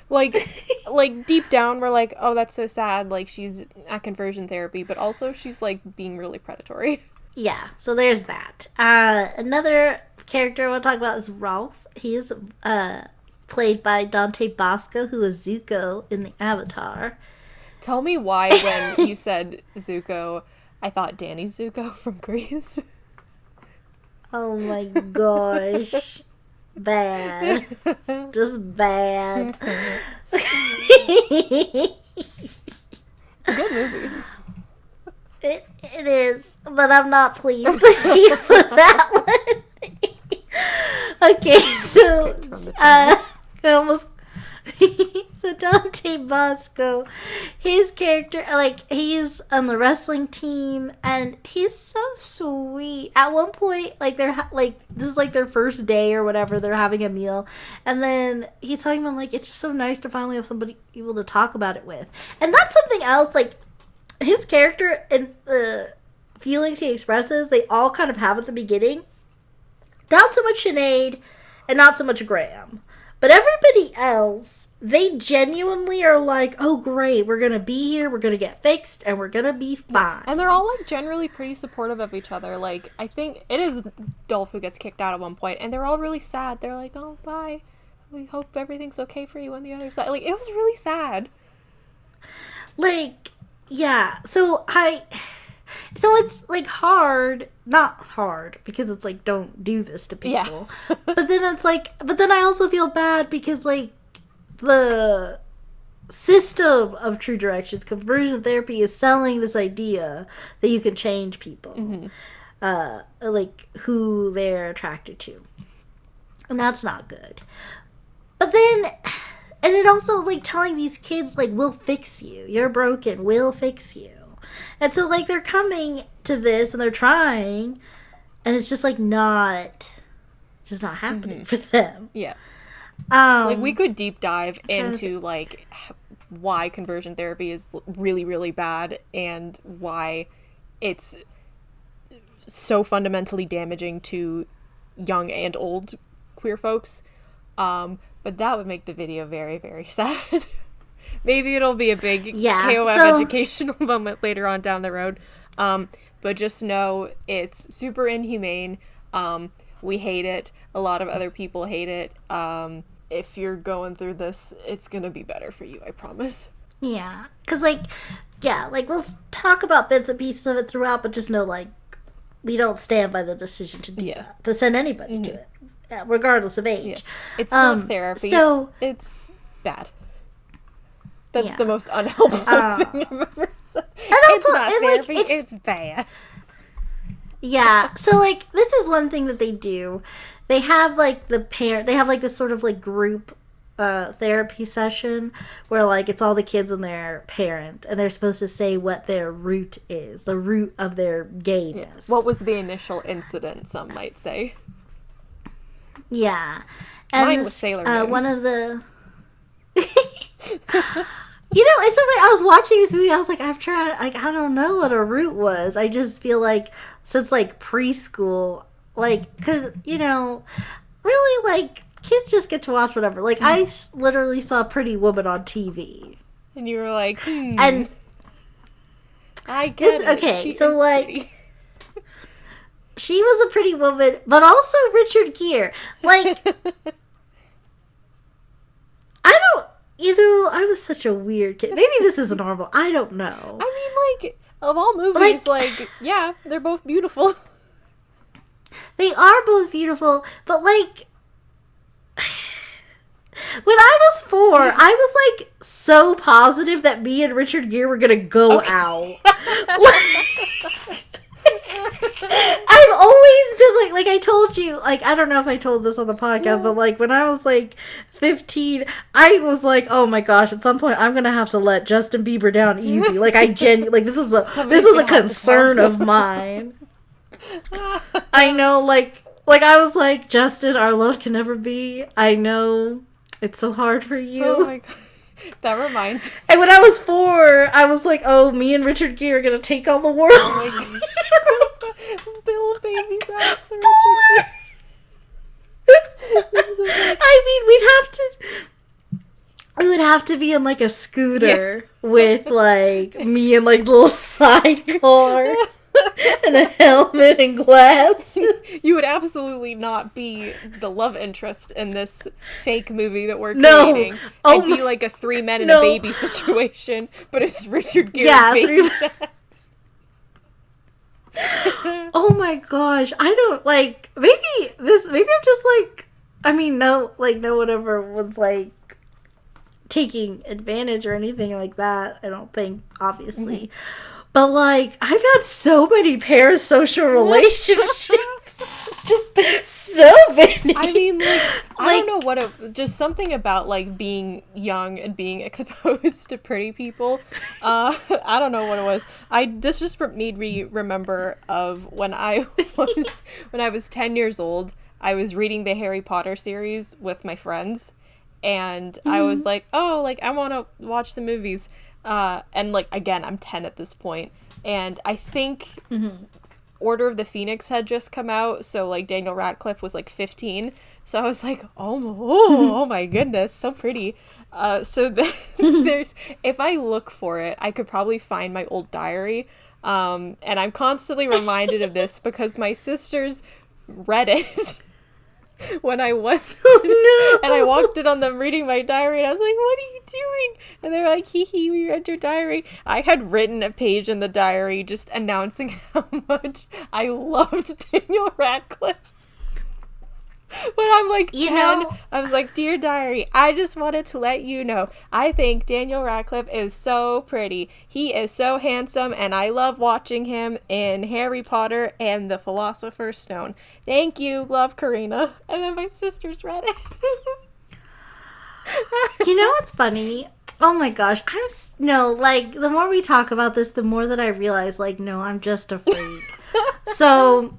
like, deep down, we're like, oh, that's so sad. Like, she's at conversion therapy, but also she's, like, being really predatory. Yeah, so there's that. Another character I want to talk about is Rolf. He is played by Dante Bosco, who is Zuko in the Avatar. Tell me why when you said Zuko, I thought Danny Zuko from Grease. Oh my gosh. Bad. Just bad. It's a good movie. It is, but I'm not pleased with you for that one. Okay, so I almost so Dante Bosco, his character, like, he's on the wrestling team, and he's so sweet. At one point, like, they're like, this is like their first day or whatever, they're having a meal, and then he's talking about, like, it's just so nice to finally have somebody able to talk about it with. And that's something else, like, his character and the feelings he expresses, they all kind of have at the beginning. Not so much Sinead and not so much Graham. But everybody else, they genuinely are like, oh great, we're going to be here, we're going to get fixed, and we're going to be fine. And they're all, like, generally pretty supportive of each other. Like, I think it is Dolph who gets kicked out at one point, and they're all really sad. They're like, oh, bye. We hope everything's okay for you on the other side. Like, it was really sad. Like, yeah, so it's, like, not hard, because it's, like, don't do this to people. Yeah. But then it's, like, but then I also feel bad because, like, the system of True Directions, conversion therapy, is selling this idea that you can change people, like, who they're attracted to. And that's not good. But then, and it also, like, telling these kids, like, we'll fix you. You're broken. We'll fix you. And so, like, they're coming to this and they're trying, and it's just, like, just not happening for them. Yeah. Like, we could deep dive into, like, why conversion therapy is really, really bad and why it's so fundamentally damaging to young and old queer folks. But that would make the video very, very sad. Maybe it'll be a big KOF educational moment later on down the road. But just know it's super inhumane. We hate it. A lot of other people hate it. If you're going through this, it's going to be better for you, I promise. Yeah. Because, like, we'll talk about bits and pieces of it throughout, but just know, like, we don't stand by the decision to do that, to send anybody to it, regardless of age. Yeah. It's not therapy. So it's bad. That's the most unhelpful thing I've ever said. It's not therapy, like, it's bad. Yeah, so, like, this is one thing that they do. They have, like, they have, like, this sort of, like, group therapy session where, like, it's all the kids and their parent, and they're supposed to say what their root is, the root of their gayness. Yeah. What was the initial incident, some might say. Yeah. And mine was Sailor Moon. One of the... You know, it's something, I was watching this movie, I was like, I don't know what a root was. I just feel like, since, like, preschool, like, cause, you know, really, like, kids just get to watch whatever. Like, I literally saw Pretty Woman on TV. And you were like, And I get it. Okay, she so, like, pretty. She was a pretty woman, but also Richard Gere. Like, I was such a weird kid. Maybe this is normal. I don't know. I mean, like, of all movies, like, yeah, they're both beautiful. They are both beautiful, but, like, when I was 4, I was, like, so positive that me and Richard Gere were gonna go out. I've always been like I told you, like, I don't know if I told this on the podcast, but, like, when I was, like, 15, I was like, oh my gosh, at some point I'm gonna have to let Justin Bieber down easy. Like, this was a concern of mine. I know, like I was like, Justin, our love can never be. I know it's so hard for you. Oh my god. That reminds me. And when I was 4, I was like, oh, me and Richard Gere are going to take on the world. Oh Bill Baby's ass. I mean, we would have to be in like a scooter with like me in like little sidecar and a helmet and glasses. You would absolutely not be the love interest in this fake movie that we're creating. Oh, It'd be like a 3 men and a baby situation, but it's Richard Gere. Yeah, baby Oh my gosh, I don't like. Maybe I'm just like. I mean, no one ever was like taking advantage or anything like that. I don't think, obviously. Mm-hmm. But like, I've had so many parasocial relationships. Just so many. I mean, like, I don't know just something about like being young and being exposed to pretty people. I don't know what it was. This just made me remember of when I was 10 years old. I was reading the Harry Potter series with my friends, and I was like, oh, like, I want to watch the movies. And, like, again, I'm 10 at this point, and I think Order of the Phoenix had just come out, so, like, Daniel Radcliffe was, like, 15, so I was like, oh my goodness, so pretty. There's, if I look for it, I could probably find my old diary, and I'm constantly reminded of this because my sisters read it when I was and I walked in on them reading my diary, and I was like, what are you doing? And they were like, hee hee, we read your diary. I had written a page in the diary just announcing how much I loved Daniel Radcliffe. When I'm like 10, I was like, dear diary, I just wanted to let you know, I think Daniel Radcliffe is so pretty. He is so handsome, and I love watching him in Harry Potter and the Philosopher's Stone. Thank you, love, Karina. And then my sisters read it. You know what's funny? Oh my gosh, like, the more we talk about this, the more that I realize, like, no, I'm just a freak. So...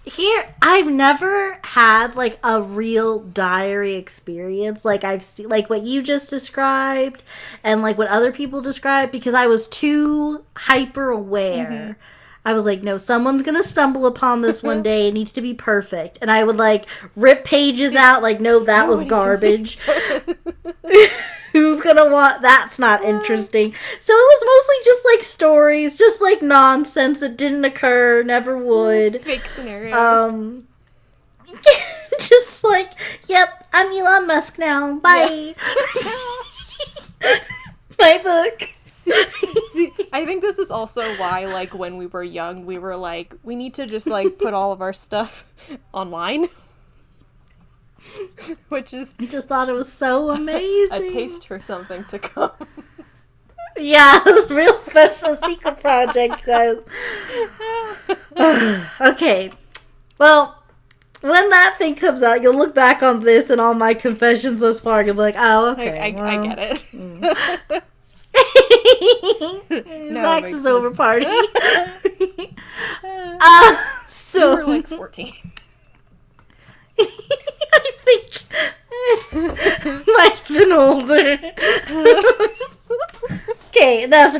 Here, I've never had, like, a real diary experience, like I've seen, like, what you just described, and, like, what other people described, because I was too hyper-aware. Mm-hmm. I was like, no, someone's gonna stumble upon this one day, it needs to be perfect, and I would, like, rip pages out, like, no, that was garbage. Who's gonna want, that's not interesting. So it was mostly just like stories, just like nonsense that didn't occur, never would. Fake scenarios. Just like, yep, I'm Elon Musk now, bye. Yeah. My book. See, I think this is also why, like, when we were young, we were like, we need to just, like, put all of our stuff online. Which is... I just thought it was so amazing. A taste for something to come. Yeah, it was a real special secret project, guys. Okay. Well, when that thing comes out, you'll look back on this and all my confessions thus far, and you'll be like, oh, okay. I get it. Zach's over party. So... You were like 14. I think might have been older. Okay, enough.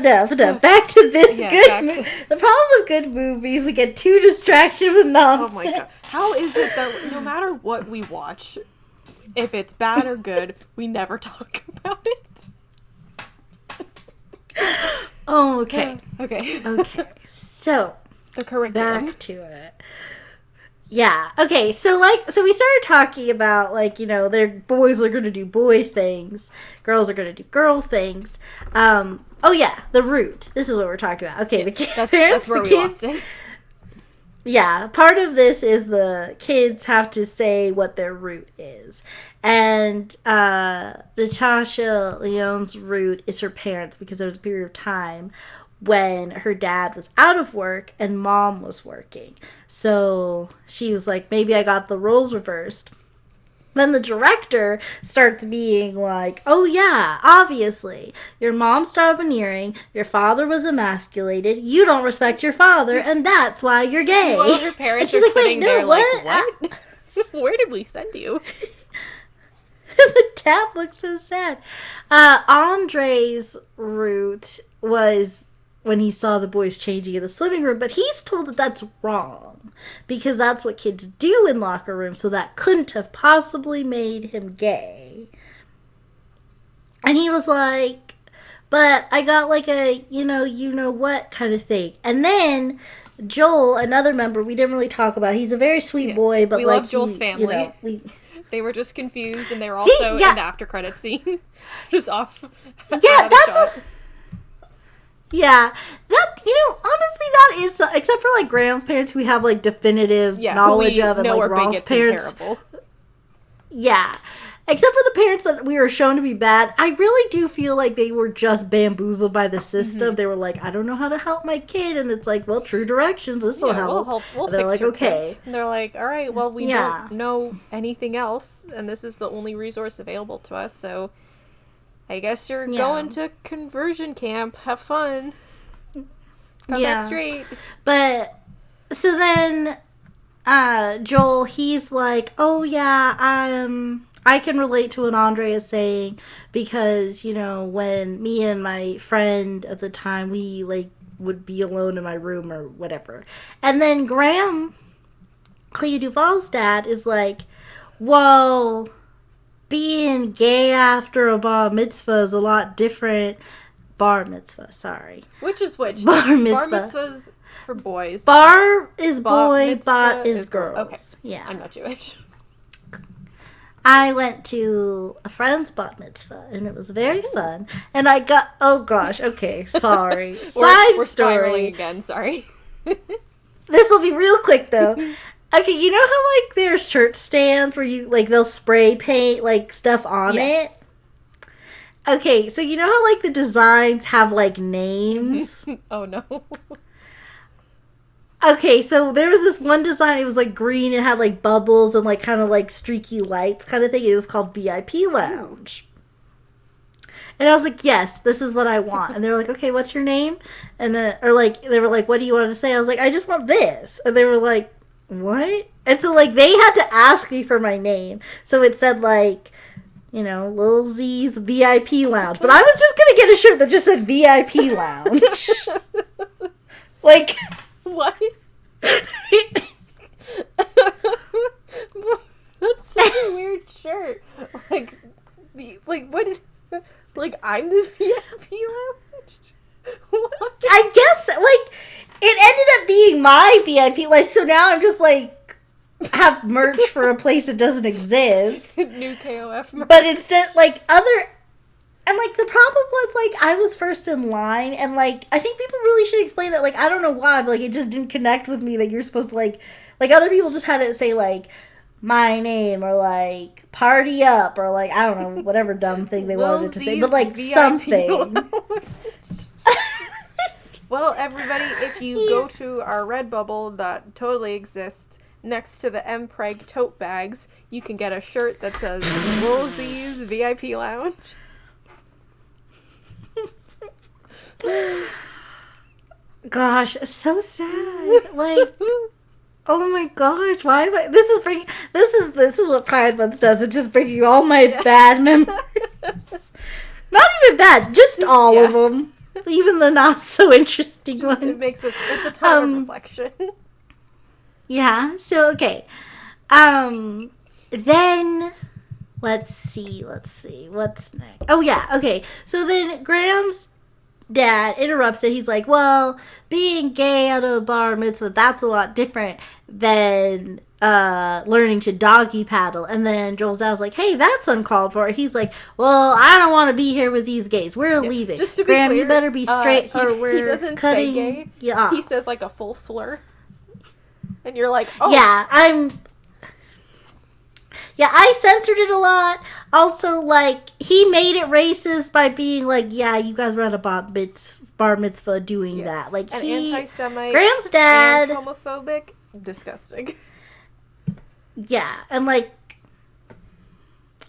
Back to this good movie. The problem with good movies, we get too distracted with nonsense. Oh my god. How is it that no matter what we watch, if it's bad or good, we never talk about it? Oh, okay. Okay. So, the curriculum. Back to it. Yeah. Okay. So we started talking about, like, you know, their boys are going to do boy things, girls are going to do girl things. Oh yeah, the root. This is what we're talking about. Okay, yeah, that's where we lost it. Yeah, part of this is the kids have to say what their root is, and Natasha Lyonne's root is her parents, because there was a period of time when her dad was out of work and mom was working. So she was like, maybe I got the roles reversed. Then the director starts being like, oh yeah, obviously, your mom's domineering, your father was emasculated, you don't respect your father, and that's why you're gay. Well, her parents are like, sitting there like, what? Where did we send you? the dad looked so sad. Andre's route was when he saw the boys changing in the swimming room, but he's told that that's wrong because that's what kids do in locker rooms, so that couldn't have possibly made him gay. And he was like, but I got like a, you know what kind of thing. And then Joel, another member we didn't really talk about, he's a very sweet boy, but we like love Joel's family. They were just confused, and they were also in the after credit scene, just off. Yeah, yeah, that, honestly, that is, except for like Graham's parents, who we have like definitive knowledge of, and like Ross's parents. Yeah. Except for the parents that we were shown to be bad, I really do feel like they were just bamboozled by the system. Mm-hmm. They were like, I don't know how to help my kid. And it's like, well, true directions, this will help. We'll they're fix like, okay. Kids. And they're like, all right, well, we don't know anything else. And this is the only resource available to us. So I guess you're going to conversion camp. Have fun. Come back straight. But, so then, Joel, he's like, oh, yeah, I can relate to what Andre is saying because, when me and my friend at the time, we, like, would be alone in my room or whatever. And then Graham, Clea Duvall's dad, is like, well, being gay after a bar mitzvah is a lot different. Bar mitzvah, sorry. Which is which? Bar mitzvah. Bar mitzvah's for boys. Bar is boy, bat is girls. Okay. Yeah. I'm not Jewish. I went to a friend's bat mitzvah, and it was very fun. And I got, oh gosh, okay, sorry. We're spiraling again, sorry. This will be real quick, though. Okay, you know how, like, there's shirt stands where you, like, they'll spray paint, like, stuff on it? Okay, so you know how, like, the designs have, like, names? Oh, no. Okay, so there was this one design, it was, like, green, it had, like, bubbles and, like, kind of, like, streaky lights kind of thing. It was called VIP Lounge. And I was like, yes, this is what I want. And they were like, okay, what's your name? And then, or, like, they were like, what do you want to say? I was like, I just want this. And they were like, what? And so, like, they had to ask me for my name. So it said, like, Lil Z's VIP Lounge. But I was just going to get a shirt that just said VIP Lounge. Like... What? That's such a weird shirt. Like what is... Like, I'm the VIP Lounge? What? I guess, like, it ended up being my VIP. Like, so now I'm just, like, have merch for a place that doesn't exist. New KOF merch. But instead, like, and, like, the problem was, like, I was first in line, and, like, I think people really should explain it. Like, I don't know why, but, like, it just didn't connect with me that you're supposed to, like, other people just had to say, like, my name, or, like, party up, or, like, I don't know, whatever dumb thing they wanted to say, but, like, VIP something. Well, everybody, if you go to our Redbubble that totally exists, next to the Mpreg tote bags, you can get a shirt that says Lil Z's VIP Lounge. Gosh, it's so sad. Like, oh my gosh, why am I... This is what Pride Month does. It's just bringing all my bad memories. Not even bad, just all of them. Even the not so interesting ones. It's a time of reflection. Yeah, so okay. Then let's see, what's next? Oh yeah, okay. So then Graham's dad interrupts it. He's like, well, being gay at a bar mitzvah, that's a lot different than learning to doggy paddle. And then Joel's dad's like, hey, that's uncalled for. He's like, well, I don't want to be here with these gays. We're leaving. Just to be Graham, clear, you better be straight or we're he doesn't cutting. Say gay. Yeah. He says like a full slur. And you're like, oh. Yeah, I censored it a lot. Also, like, he made it racist by being like, yeah, you guys were at a bar mitzvah doing that. Like, and anti-Semite, Graham's dad, and homophobic, disgusting. Yeah, and like,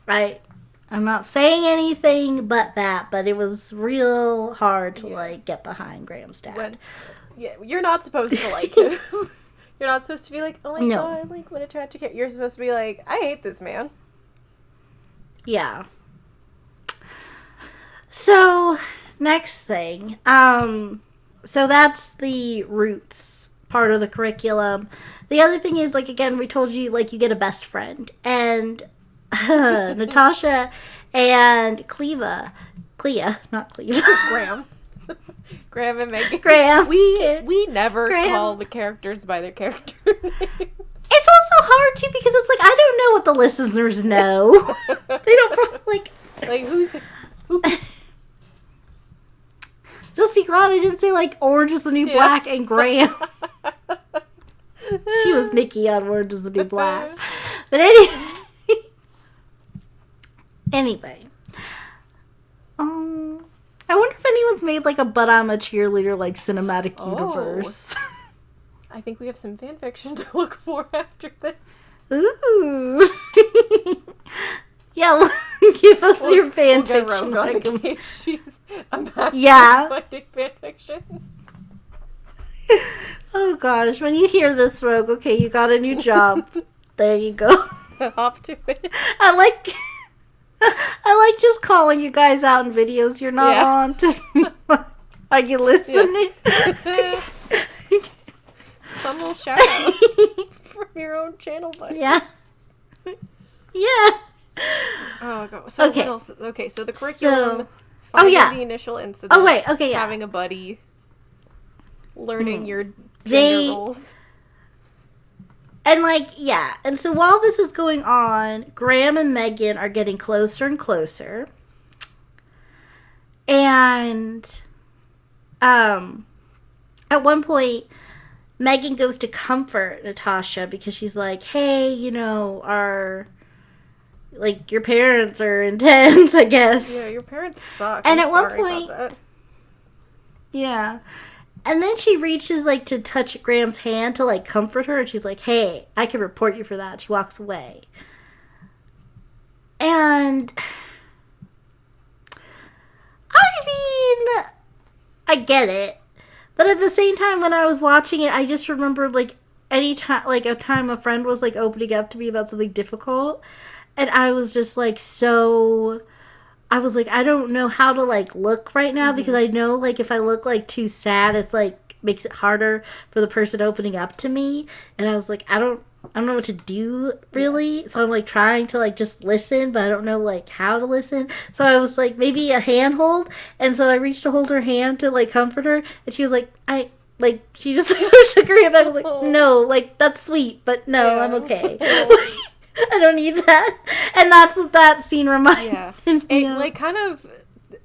I'm not saying anything but that, but it was real hard to like get behind Graham's dad. You're not supposed to like him. You're not supposed to be like, oh my god, like, what a tragic hit. You're supposed to be like, I hate this man. Yeah. So, next thing. So that's the roots part of the curriculum. The other thing is, like, again, we told you, like, you get a best friend. And Natasha and Clea, not Cleva. Graham and Megan. Graham. We never Graham. call the characters by their character names. It's also hard, too, because it's like, I don't know what the listeners know. They don't probably, Like, who? Just be glad I didn't say, like, Orange is the New Black and Graham. She was Nikki on Orange is the New Black. But anyway. I wonder if anyone's made, like, a But I'm a Cheerleader, like, cinematic universe. I think we have some fan fiction to look for after this. Ooh. Yeah, give us your fan We'll fiction. get Rogue on in case she's a master Yeah. finding fan fiction. Oh gosh, when you hear this, Rogue, okay, you got a new job. There you go. Hop to it. I like just calling you guys out in videos you're not on to are you listening? Fun little shout out from your own channel, buddy. Yeah. Yeah. Oh god. So Okay. what else? Okay, so the curriculum. So- Finding yeah. the initial incident. Oh wait, okay, yeah. Having a buddy. Learning your gender They- roles. And like, yeah. And so while this is going on, Graham and Megan are getting closer and closer. And at one point Megan goes to comfort Natasha because she's like, hey, you know, your parents are intense, I guess. Yeah, your parents suck. And I'm at one sorry about point- that. Yeah. And then she reaches, like, to touch Graham's hand to, like, comfort her. And she's like, hey, I can report you for that. She walks away. And I mean, I get it. But at the same time, when I was watching it, I just remembered, like, any time, like, a time a friend was, like, opening up to me about something difficult. And I was just, like, I was like, I don't know how to, like, look right now because I know, like, if I look, like, too sad, it's, like, makes it harder for the person opening up to me. And I was like, I don't know what to do, really. So I'm, like, trying to, like, just listen, but I don't know, like, how to listen. So I was like, maybe a handhold. And so I reached to hold her hand to, like, comfort her. And she was like, she just, like, took her hand back. I was like, no, like, that's sweet, but no, I'm okay. I don't need that. And that's what that scene reminded me of. Like, kind of,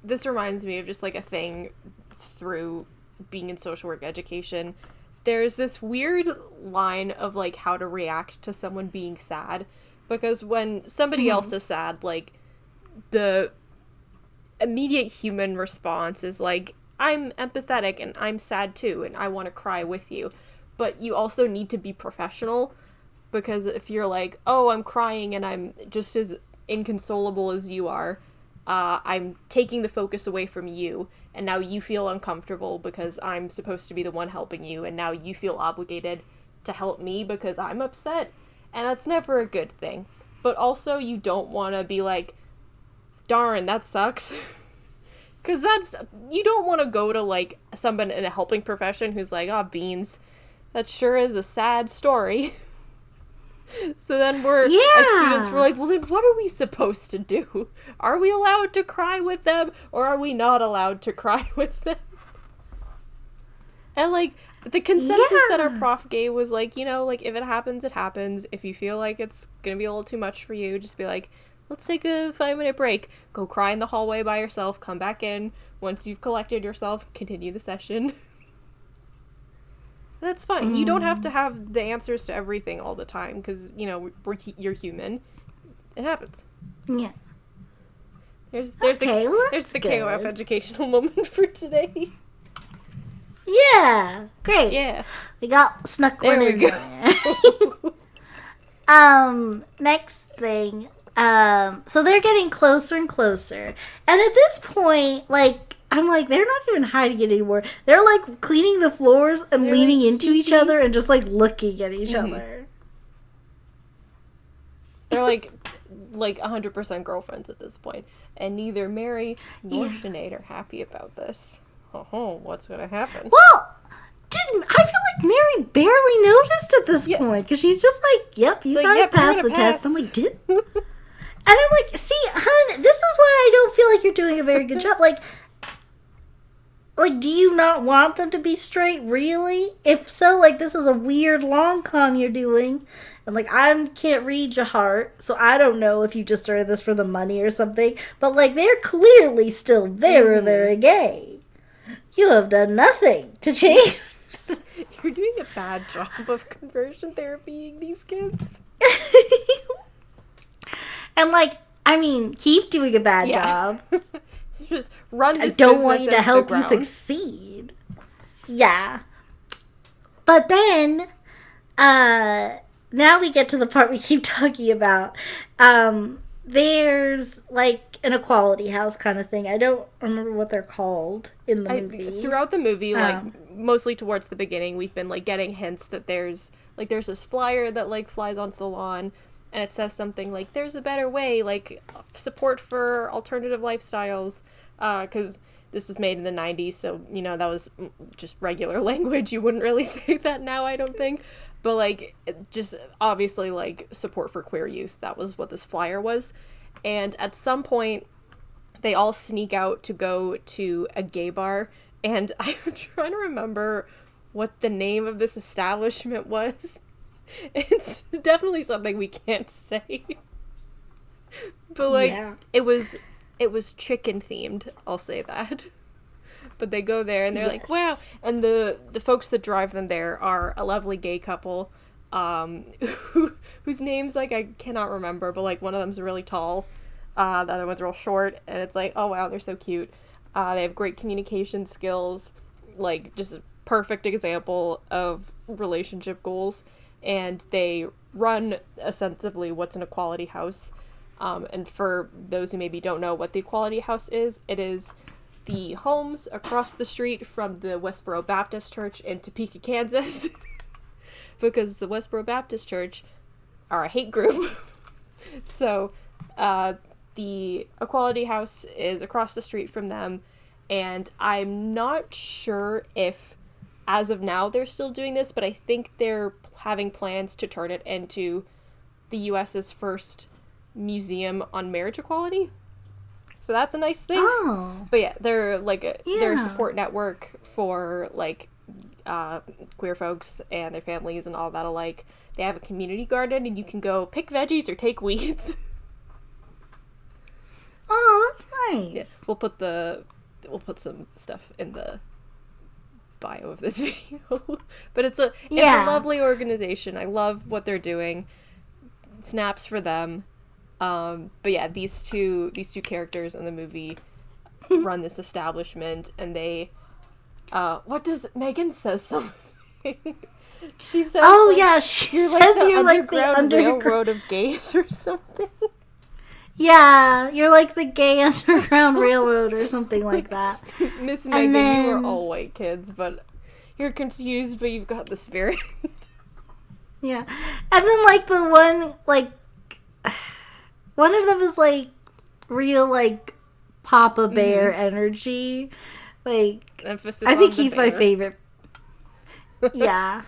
this reminds me of just, like, a thing through being in social work education. There's this weird line of, like, how to react to someone being sad. Because when somebody else is sad, like, the immediate human response is, like, I'm empathetic and I'm sad too and I want to cry with you. But you also need to be professional. Because if you're like, oh, I'm crying and I'm just as inconsolable as you are, I'm taking the focus away from you, and now you feel uncomfortable because I'm supposed to be the one helping you, and now you feel obligated to help me because I'm upset, and that's never a good thing. But also, you don't want to be like, darn, that sucks. Because you don't want to go to, like, someone in a helping profession who's like, oh, beans, that sure is a sad story. So then as students, we're like, well, then what are we supposed to do? Are we allowed to cry with them, or are we not allowed to cry with them? And, like, the consensus that our prof gave was, like, you know, like, if it happens, it happens. If you feel like it's gonna be a little too much for you, just be like, let's take a 5-minute break. Go cry in the hallway by yourself, come back in. Once you've collected yourself, continue the session. That's fine. You don't have to have the answers to everything all the time because, you know, you're human. It happens. Yeah. There's Okay, the KOF good. educational moment for today. Yeah. Great. Yeah. We snuck There one we in go. there. Next thing. So they're getting closer and closer. And at this point, like, I'm like, they're not even hiding it anymore. They're, like, cleaning the floors and leaning like, into each other and just, like, looking at each other. They're like, like 100% girlfriends at this point, and neither Mary nor Sinead are happy about this. Oh, what's gonna happen? Well, I feel like Mary barely noticed at this point, because she's just like, yep, you guys passed the test. I'm like, did? And I'm like, see, hun, this is why I don't feel like you're doing a very good job. Like, do you not want them to be straight, really? If so, like, this is a weird long con you're doing. And, like, I can't read your heart, so I don't know if you just started this for the money or something. But, like, they're clearly still very, very gay. You have done nothing to change. You're doing a bad job of conversion therapying these kids. And, like, I mean, keep doing a bad job. Just run this I don't want business you to into help the you ground. succeed. Yeah. But then, now we get to the part we keep talking about. There's, like, an equality house kind of thing. I don't remember what they're called in the movie. Throughout the movie, like, mostly towards the beginning, we've been, like, getting hints that there's this flyer that, like, flies onto the lawn, and it says something like, there's a better way, like, support for alternative lifestyles, because this was made in the 90s, so, you know, that was just regular language. You wouldn't really say that now, I don't think. But, like, just obviously, like, support for queer youth. That was what this flyer was. And at some point, they all sneak out to go to a gay bar. And I'm trying to remember what the name of this establishment was. It's definitely something we can't say. But, like, it was chicken themed, I'll say that. But they go there and they're like, wow. And the folks that drive them there are a lovely gay couple, whose names, like, I cannot remember, but, like, one of them's really tall, the other one's real short, and it's like, oh wow, they're so cute. They have great communication skills, like, just a perfect example of relationship goals, and they run ostensibly what's an equality house. And for those who maybe don't know what the equality house is, it is the homes across the street from the Westboro Baptist Church in Topeka, Kansas. Because the Westboro Baptist Church are a hate group. So, the equality house is across the street from them, and I'm not sure if, as of now, they're still doing this, but I think they're having plans to turn it into the U.S.'s first museum on marriage equality. So that's a nice thing. Oh. But yeah, they're like they're a support network for, like, queer folks and their families and all that alike. They have a community garden, and you can go pick veggies or take weeds. Oh, that's nice. Yes, we'll put some stuff in the bio of this video. But it's a lovely organization. I love what they're doing. Snaps for them. But yeah, these two characters in the movie run this establishment, and they Megan says something. She says, oh yeah, she says you're like the underground railroad of gays or something. Yeah, you're like the gay underground railroad or something like that. Miss Megan, you were all white kids, but you're confused, but you've got the spirit. Yeah. And then, like, the one of them is, like, real, like, Papa Bear energy. Like, Emphasis I think on the he's my bear. favorite. Yeah.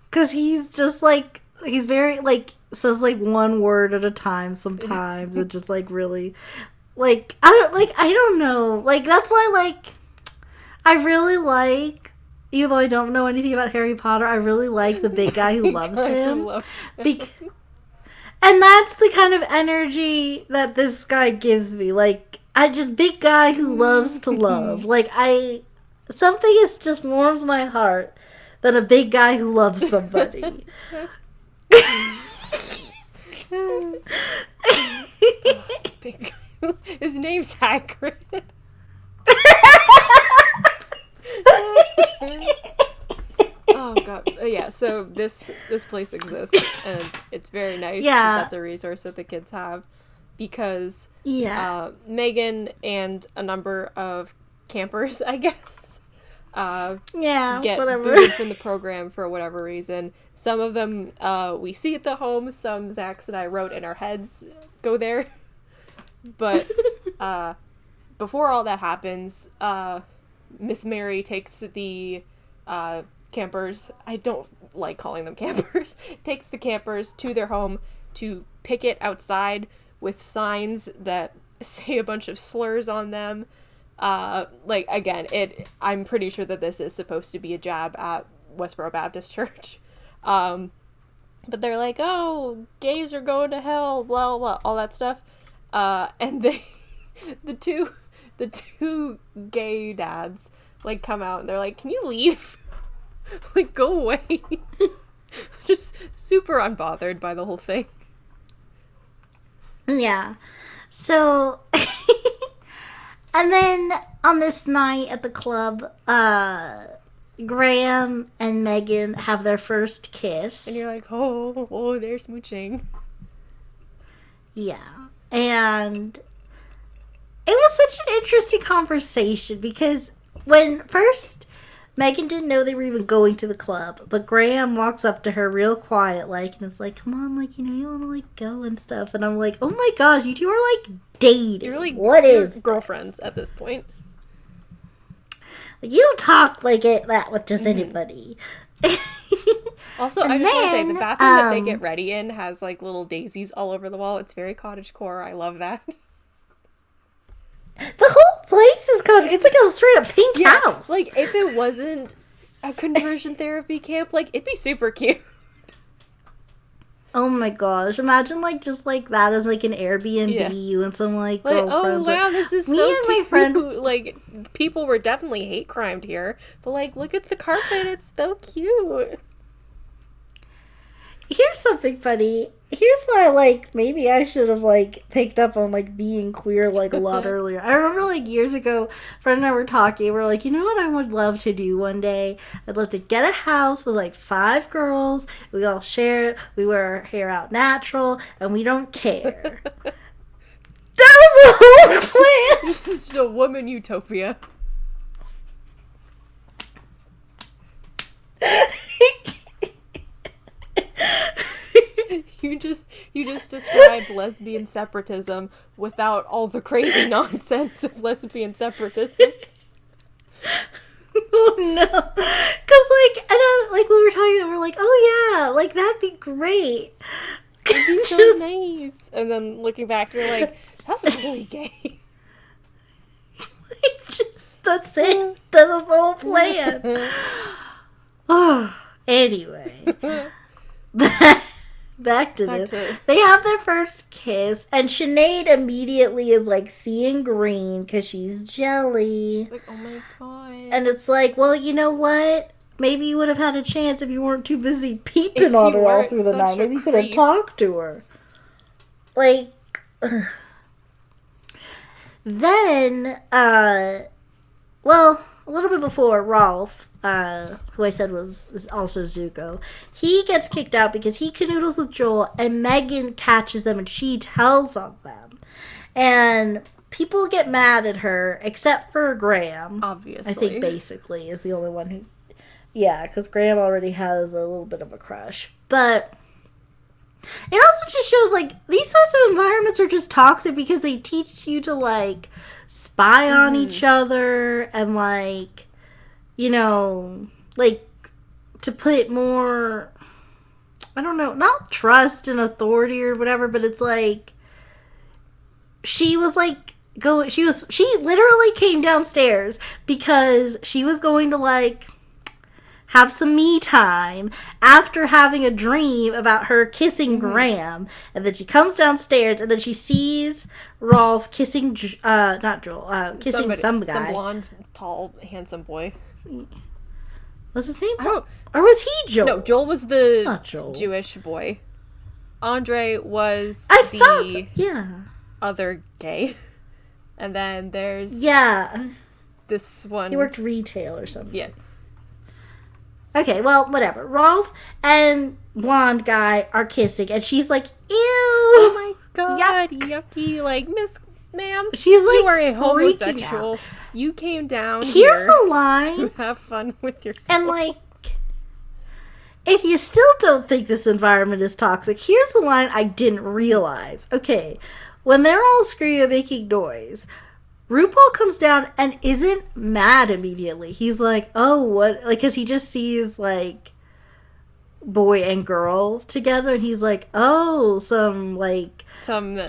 Because he's just, like, he's very, like, says, like, one word at a time sometimes. And just, like, really, like, I don't know. Like, that's why, like, I really like, even though I don't know anything about Harry Potter, I really like the big guy who loves him. And that's the kind of energy that this guy gives me. Like, big guy who loves to love. Like, something is just warms my heart than a big guy who loves somebody. Big. His name's Hagrid. Oh god, yeah. So this place exists, and it's very nice. Yeah, that's a resource that the kids have, because Megan and a number of campers, I guess, get whatever. booted from the program for whatever reason. Some of them we see at the home, some Zax and I wrote in our heads go there. But before all that happens, Miss Mary takes the campers, I don't like calling them campers, takes the campers to their home to picket outside with signs that say a bunch of slurs on them. Again, I'm pretty sure that this is supposed to be a jab at Westboro Baptist Church. But they're like, oh, gays are going to hell, blah, blah, all that stuff. And the two gay dads, like, come out and they're like, can you leave? Like, go away. Just super unbothered by the whole thing. Yeah. So, and then on this night at the club, Graham and Megan have their first kiss. And you're like, oh, they're smooching. Yeah. And it was such an interesting conversation because when first Megan didn't know they were even going to the club, but Graham walks up to her real quiet, like, and it's like, come on, like, you want to, like, go and stuff. And I'm like, oh my gosh, you two are, like, dating. You're, like, what is girlfriends at this point. Like, you don't talk like that with just anybody. Also, I just want to say, the bathroom that they get ready in has, like, little daisies all over the wall. It's very cottagecore. I love that. The whole place is cottage. It's like a straight up pink house. Like, if it wasn't a conversion therapy camp, like, it'd be super cute. Oh my gosh. Imagine, like, just like that as, like, an Airbnb, you and some, like girlfriends. Oh, wow, this is me so and cute. my friend, like, people were definitely hate crimed here. But, like, look at the carpet. It's so cute. Here's something funny. Here's why, like, maybe I should have, like, picked up on, like, being queer, like, a lot earlier. I remember, like, years ago, Fred and I were talking. We're like, you know what I would love to do one day? I'd love to get a house with, like, 5 girls. We all share it. We wear our hair out natural, and we don't care. That was the whole plan! This is just a woman utopia. You just described lesbian separatism without all the crazy nonsense of lesbian separatism. Oh no. 'Cause like, I don't, like, when we were talking about it, we're like, oh yeah, like, that'd be great. It'd be so nice. And then looking back, you're like, that's really gay. That's it. That was the whole plan. Oh, anyway. Back to this. They have their first kiss, and Sinead immediately is, like, seeing green because she's jelly. She's like, oh my god. And it's like, well, you know what? Maybe you would have had a chance if you weren't too busy peeping on her all through the night. Maybe you could have talked to her. Like, then, well, a little bit before, Rolf, who I said is also Zuko, he gets kicked out because he canoodles with Joel, and Megan catches them and she tells on them. And people get mad at her, except for Graham. Obviously. I think basically is the only one who... Yeah, because Graham already has a little bit of a crush. But it also just shows, like, these sorts of environments are just toxic because they teach you to, like, spy on each other and, like, you know, like, to put more, I don't know, not trust and authority or whatever, but it's like, she was, like, she literally came downstairs because she was going to, like, have some me time after having a dream about her kissing Graham, and then she comes downstairs and then she sees Rolf kissing not Joel, kissing some guy, some blonde, tall, handsome boy. What's his name? Or was he Joel? No, Joel was the Jewish boy. Andre was other gay. And then there's this one. He worked retail or something. Yeah. Okay, well, whatever. Rolf and blonde guy are kissing, and she's like, ew! Oh my god, yucky. Like, Miss Ma'am, she's like you are a freaking homosexual. out. You came down Here's here a line, to have fun with yourself. and like, if you still don't think this environment is toxic, here's a line I didn't realize. Okay, when they're all screaming and making noise, RuPaul comes down and isn't mad immediately. He's like, oh, what? Like, because he just sees, like, boy and girl together, and he's like, oh, some, like,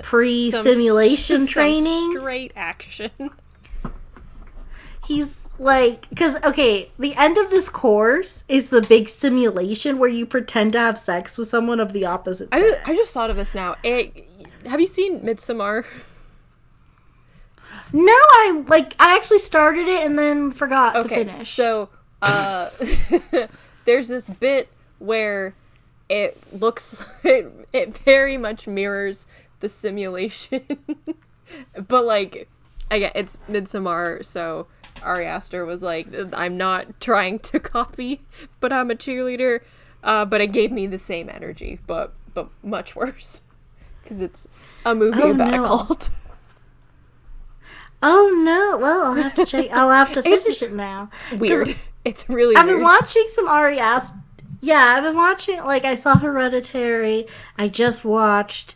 pre-simulation training. Some straight action. He's like, because, okay, the end of this course is the big simulation where you pretend to have sex with someone of the opposite sex. I just thought of this now. Have you seen Midsommar? No, I actually started it and then forgot to finish. So, there's this bit where it looks, it very much mirrors the simulation. But, like, again, it's Midsommar, so Ari Aster was like, I'm not trying to copy, but I'm a cheerleader. But it gave me the same energy, but much worse. Because it's a movie about a cult. Oh no! Well, I'll have to check. I'll have to finish it now. Weird. It's really I've weird. been watching some Ari Aster. Yeah, I've been watching. Like, I saw Hereditary. I just watched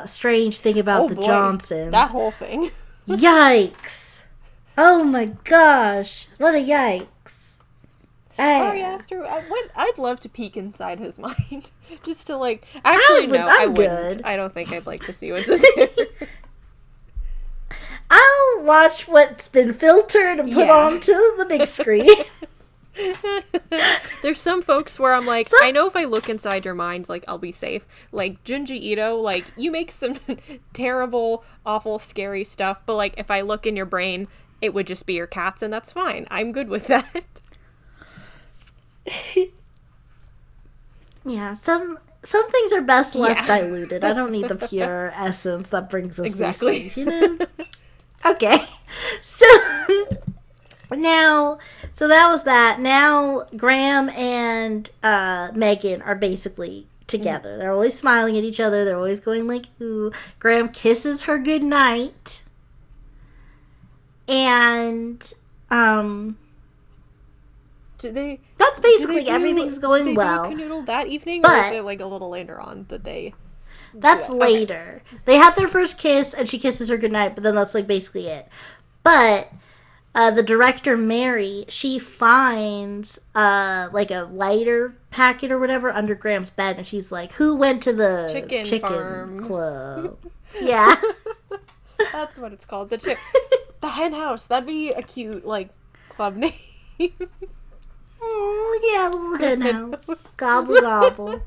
Strange Thing About the Johnsons. That whole thing. Yikes! Oh my gosh! What a yikes! Ari Aster. I'd love to peek inside his mind, just to like. Actually, I wouldn't. I don't think I'd like to see what's in there. I'll watch what's been filtered and put onto the big screen. There's some folks where I'm like, I know if I look inside your mind, like, I'll be safe. Like, Junji Ito, like, you make some terrible, awful, scary stuff, but, like, if I look in your brain, it would just be your cats, and that's fine. I'm good with that. Yeah, some things are best left diluted. I don't need the pure essence that brings us exactly. These things, you know? Okay, so now, that was that. Now Graham and Megan are basically together. They're always smiling at each other. They're always going like, ooh. Graham kisses her goodnight. And, that's basically everything's going well. Do they do a canoodle that evening, or is it like a little later on that they... That's later. Okay. They have their first kiss, and she kisses her goodnight, but then that's, like, basically it. But the director, Mary, she finds, like, a lighter packet or whatever under Graham's bed, and she's like, who went to the chicken farm club? Yeah. That's what it's called. The hen house. That'd be a cute, like, club name. Oh, yeah, little hen house. Gobble, gobble.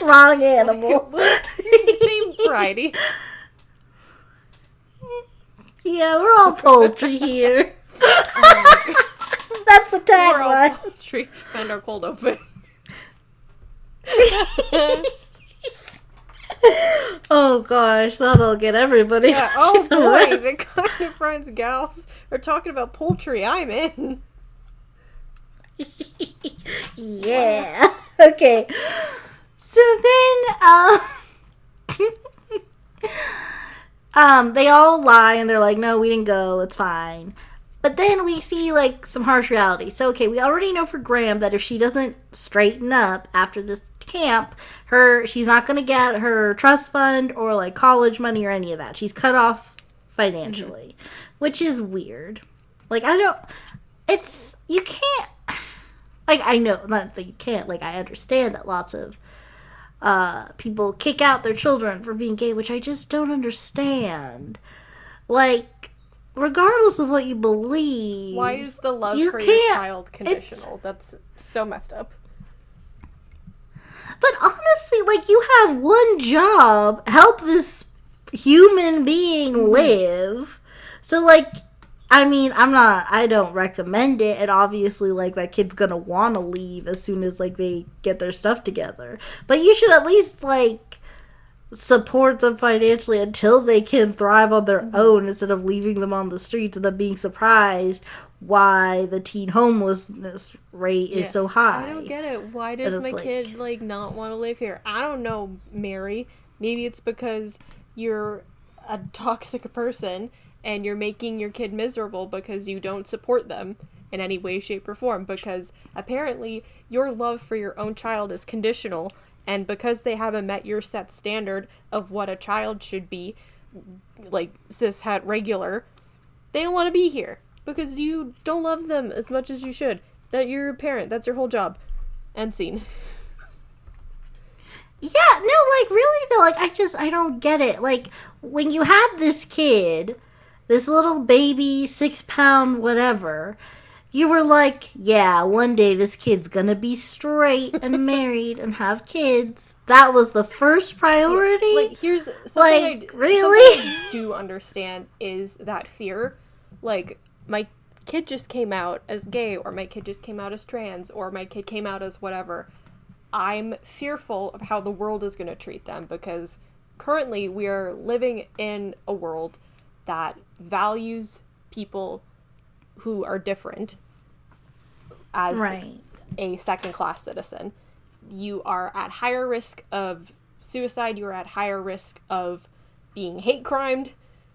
Wrong animal. Same variety. Yeah, we're all poultry here. That's the tagline. We're all poultry and our cold open. Oh gosh, that'll get everybody. Yeah. Oh boy, the kind of friends gals are talking about poultry. I'm in. Yeah. Okay. So then, they all lie and they're like, no, we didn't go, it's fine. But then we see, like, some harsh reality. So, okay, we already know for Graham that if she doesn't straighten up after this camp, she's not going to get her trust fund or, like, college money or any of that. She's cut off financially, which is weird. Like, you can't, like, I know, not that you can't, like, I understand that lots of people kick out their children for being gay, which I just don't understand. Like, regardless of what you believe, why is the love for your child conditional? That's so messed up. But honestly, like, you have one job, help this human being live. So, like, I mean, I don't recommend it, and obviously, like, that kid's gonna want to leave as soon as, like, they get their stuff together. But you should at least, like, support them financially until they can thrive on their own instead of leaving them on the streets and then being surprised why the teen homelessness rate is so high. I don't get it. Why does my kid, like, not want to live here? I don't know, Mary. Maybe it's because you're a toxic person and you're making your kid miserable because you don't support them in any way, shape, or form, because apparently your love for your own child is conditional, and because they haven't met your set standard of what a child should be, like cis-het regular, they don't want to be here because you don't love them as much as you should. That you're a parent, that's your whole job. End scene. Yeah, no, like, really, though, like, I don't get it. Like, when you had this kid, this little baby, 6-pound whatever, you were like, yeah, one day this kid's gonna be straight and married and have kids. That was the first priority? Yeah, like, here's something like, really? Something I do understand is that fear. Like, my kid just came out as gay, or my kid just came out as trans, or my kid came out as whatever. I'm fearful of how the world is going to treat them, because currently we are living in a world that values people who are different as a second-class citizen. You are at higher risk of suicide, you are at higher risk of being hate crimed,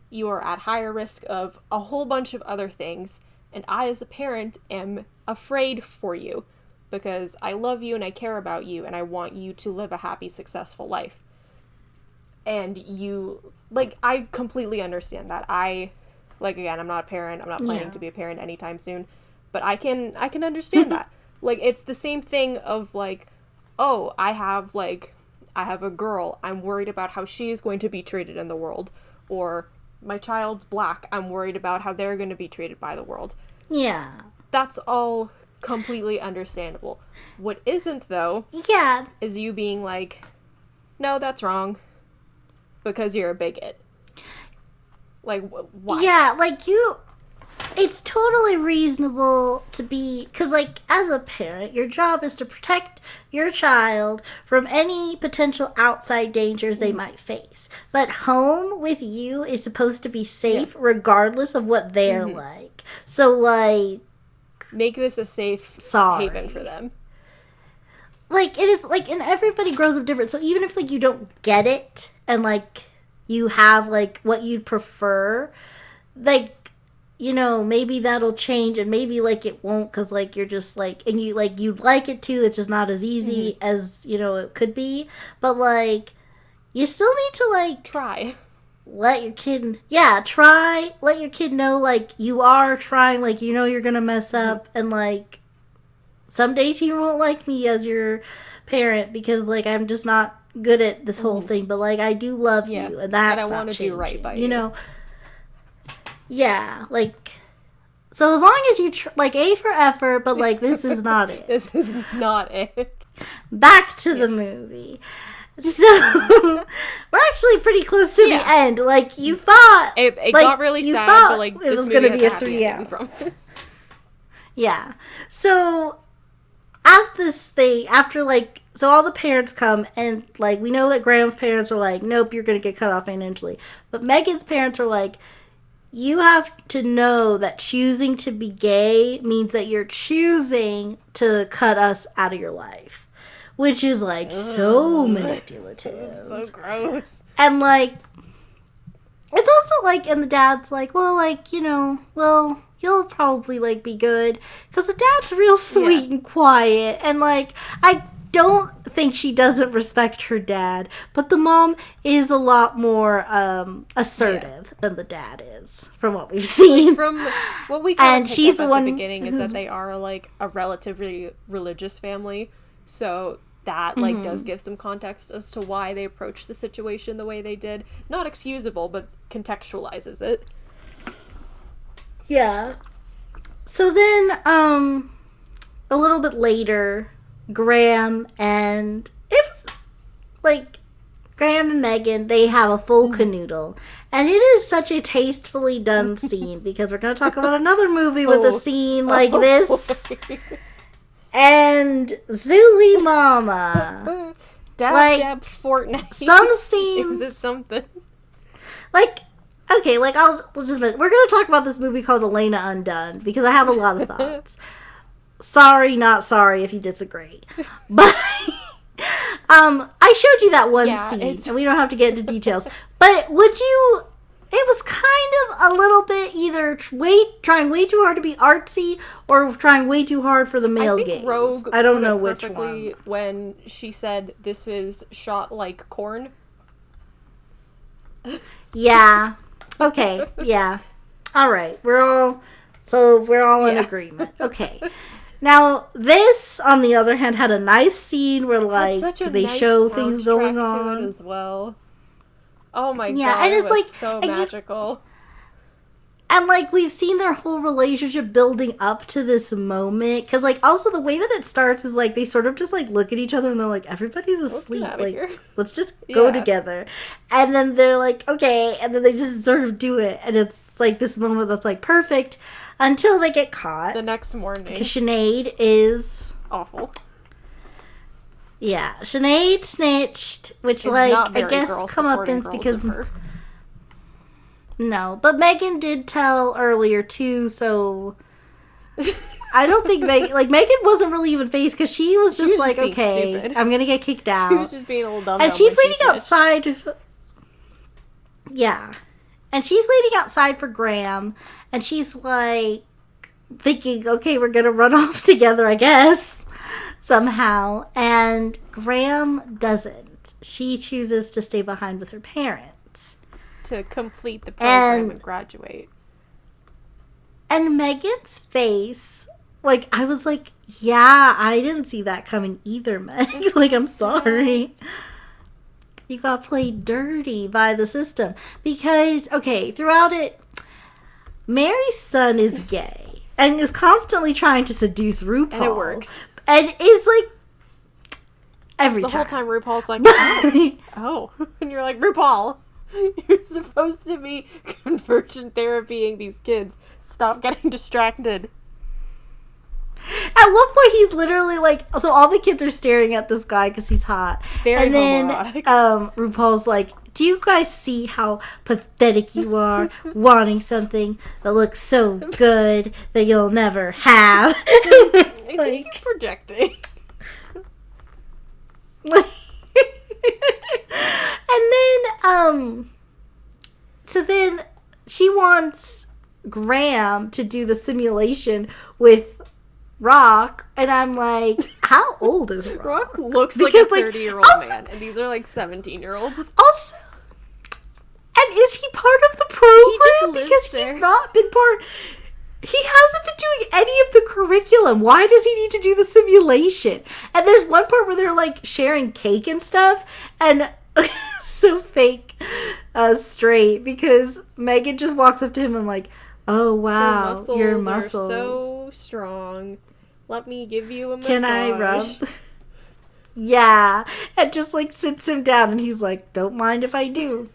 you are at higher risk of a whole bunch of other things, and I as a parent am afraid for you. Because I love you and I care about you and I want you to live a happy, successful life. And you, like, I completely understand that. Again, I'm not a parent. I'm not planning to be a parent anytime soon. But I can understand that. Like, it's the same thing of, like, oh, I have a girl. I'm worried about how she is going to be treated in the world. Or my child's black. I'm worried about how they're going to be treated by the world. Yeah. That's all completely understandable. What isn't, though, is you being like, no, that's wrong, because you're a bigot. Like, why? Yeah, like, it's totally reasonable to be, because, like, as a parent, your job is to protect your child from any potential outside dangers they might face. But home with you is supposed to be safe regardless of what they're like. So, like, make this a safe haven for them. Like, it is, like, and everybody grows up different, so even if, like, you don't get it, and, like, you have, like, what you'd prefer, like, you know, maybe that'll change, and maybe, like, it won't, because, like, you're just, like, and you, like, you'd like it to, it's just not as easy as, you know, it could be, but, like, you still need to, like... try. Let your kid, let your kid know, like, you are trying, like, you know you're gonna mess up, and, like, some days you won't like me as your parent, because, like, I'm just not good at this whole thing, but, like, I do love you, and that's and I want to do right by you. You know? Yeah, like, so as long as you, like, A for effort, but, like, this is not it. This is not it. Back to the movie. So, we're actually pretty close to the end. Like, you thought... It like, got really sad, but, like, it was going to be a 3-hour. Yeah. So, after, like... So, all the parents come, and, like, we know that Graham's parents are like, nope, you're going to get cut off financially. But Megan's parents are like, you have to know that choosing to be gay means that you're choosing to cut us out of your life. Which is, like, so manipulative. So gross. And, like, it's also, like, and the dad's like, well, like, you know, well, you'll probably, like, be good. Because the dad's real sweet and quiet. And, like, I don't think she doesn't respect her dad. But the mom is a lot more assertive than the dad is, from what we've seen. Like, from what we kind of picked up at the beginning is that they are, like, a relatively religious family. So that, like, does give some context as to why they approached the situation the way they did. Not excusable, but contextualizes it. Yeah. So then, a little bit later, Graham and Megan, they have a full canoodle. And it is such a tastefully done scene, because we're going to talk about another movie with a scene like this. And Zooey Mama. Dab Fortnite. Some scenes... Is this something? Like, okay, like, we're going to talk about this movie called Elena Undone, because I have a lot of thoughts. Sorry, not sorry if you disagree. But, I showed you that one scene, and we don't have to get into details. But would you it was kind of a little bit either trying way too hard to be artsy or trying way too hard for the male gaze. Rogue I don't put know it which perfectly one. when she said this is shot like corn. Yeah. Okay. Yeah. All right. We're all in agreement. Okay. Now, this, on the other hand, had a nice scene where, like, they show things going on. To it as well. Oh my god, and it's it was like so magical. And, like, we've seen their whole relationship building up to this moment. Because, like, also the way that it starts is, like, they sort of just, like, look at each other and they're like, everybody's asleep. Like, here. Let's just go together. And then they're like, okay. And then they just sort of do it. And it's, like, this moment that's, like, perfect until they get caught. The next morning. Because Sinead is... awful. Yeah. Sinead snitched, which, like, I guess comeuppance because... No, but Megan did tell earlier too, so I don't think Megan wasn't really even phased because she was just like, okay, stupid. I'm gonna get kicked out. She was just being a little dumb. And she's waiting outside. Yeah, and she's waiting outside for Graham, and she's like thinking, okay, we're gonna run off together, I guess, somehow. And Graham doesn't. She chooses to stay behind with her parents. To complete the program and graduate. And Megan's face, like, I was like, yeah, I didn't see that coming either, Meg. Like, I'm sorry. You got played dirty by the system. Because, okay, throughout it, Mary's son is gay and is constantly trying to seduce RuPaul. And it works. And is like, every time. The whole time RuPaul's like, oh. And you're like, RuPaul. You're supposed to be conversion therapying these kids. Stop getting distracted. At one point, he's literally like, so all the kids are staring at this guy because he's hot. Very and then RuPaul's like, do you guys see how pathetic you are wanting something that looks so good that you'll never have? Like, projecting. And then, so then she wants Graham to do the simulation with Rock, and I'm like, how old is Rock? Rock looks like a 30-year-old man, and these are like 17-year-olds. Also, and is he part of the program? Because he's not been part... He hasn't been doing any of the curriculum. Why does he need to do the simulation? And there's one part where they're like sharing cake and stuff, and so fake, straight, because Megan just walks up to him and like, oh wow, your muscles are so strong. Let me give you a massage. Can I rub? Yeah, and just like sits him down, and he's like, don't mind if I do.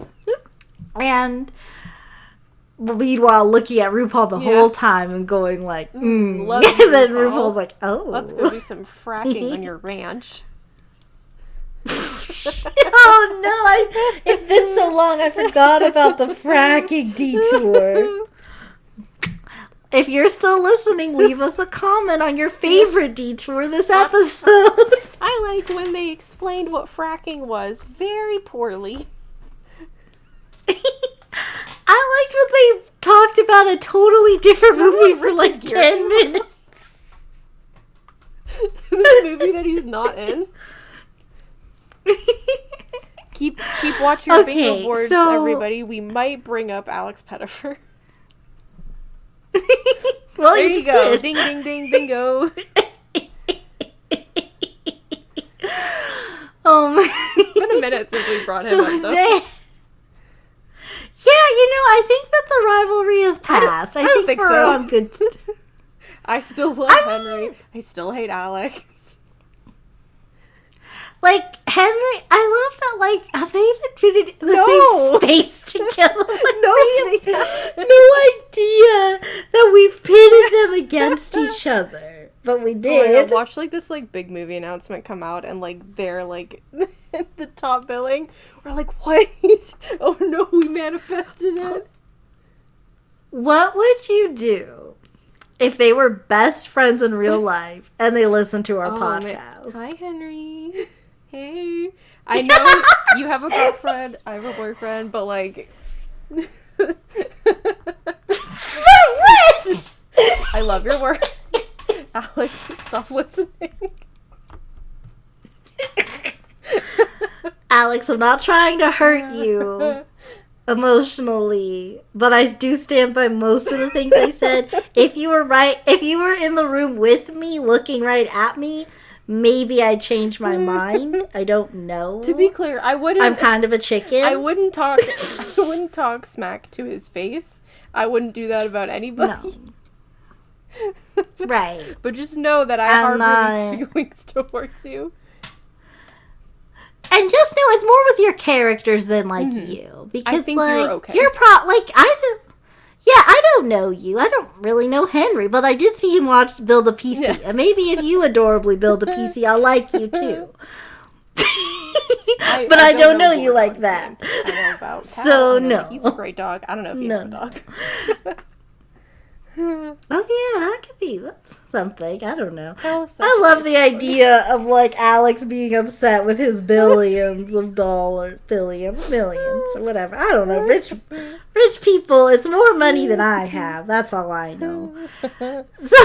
And meanwhile, looking at RuPaul the whole time and going like, love and you, then RuPaul. RuPaul's like, oh. Let's go do some fracking on your ranch. Oh no, it's been so long I forgot about the fracking detour. If you're still listening, leave us a comment on your favorite detour this episode. I like when they explained what fracking was very poorly. I liked when they talked about a totally different movie for like 10 minutes. This movie that he's not in. Keep watching your bingo boards, everybody. We might bring up Alex Pettyfer. Well, there you go. Did. Ding, ding, ding, bingo. It's been a minute since we brought him up, though. Yeah, I think that the rivalry has passed. I don't think we're so. On good. I still love Henry. I still hate Alex. Like, Henry, I love that, like, have they even been in the same space together? Like, no idea that we've pitted them against each other. But we did. Watch, like, this, like, big movie announcement come out, and, like, they're, like, the top billing. We're like, what? Oh, no, we manifested it. What would you do if they were best friends in real life and they listened to our podcast? Hi, Henry. Hey. I know you have a girlfriend, I have a boyfriend, but, like, What? I love your work. Alex, stop listening. Alex, I'm not trying to hurt you emotionally, but I do stand by most of the things I said. If you were in the room with me, looking right at me, maybe I'd change my mind. I don't know. To be clear, I'm kind of a chicken. I wouldn't talk smack to his face. I wouldn't do that about anybody. No. Right. But just know that I harbor these feelings towards you. And just know it's more with your characters than like you, because I think you're okay. I don't know you. I don't really know Henry, but I did see him build a PC. Yeah. And maybe if you adorably build a PC, I'll like you too. But I don't know you like that. I know about Cal. So no, no. He's a great dog. I don't know if you have a dog. Oh yeah, that could be something. I don't know. I love the idea of like Alex being upset with his billions of dollars, millions, or whatever. I don't know. Rich people. It's more money than I have. That's all I know. So,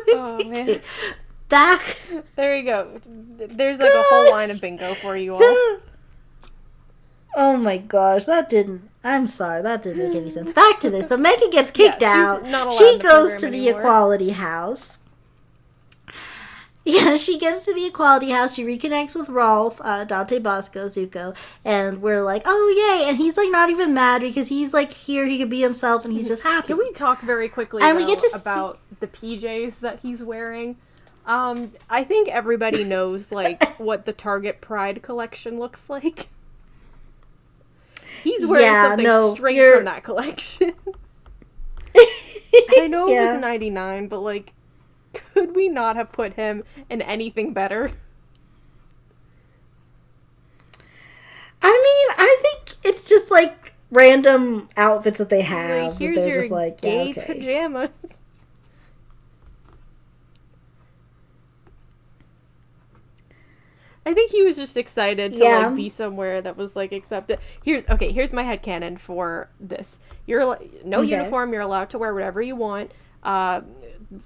oh man. Back. There you go. There's like a whole line of bingo for you all. Oh my gosh, I'm sorry, that didn't make any sense. Back to this. So Megan gets kicked out. She goes to the equality house. Yeah, she gets to the equality house. She reconnects with Rolf, Dante Bosco, Zuko, and we're like, oh yay! And he's like not even mad because he's like here, he can be himself, and he's just happy. Can we talk very quickly and we get to about the PJs that he's wearing? I think everybody knows like what the Target Pride collection looks like. He's wearing something straight from that collection. I know it was 99, but like, could we not have put him in anything better? I mean, I think it's just like random outfits that they have. Like, here's your just gay pajamas. I think he was just excited to like be somewhere that was like accepted. Here's my headcanon for this. You're uniform, you're allowed to wear whatever you want,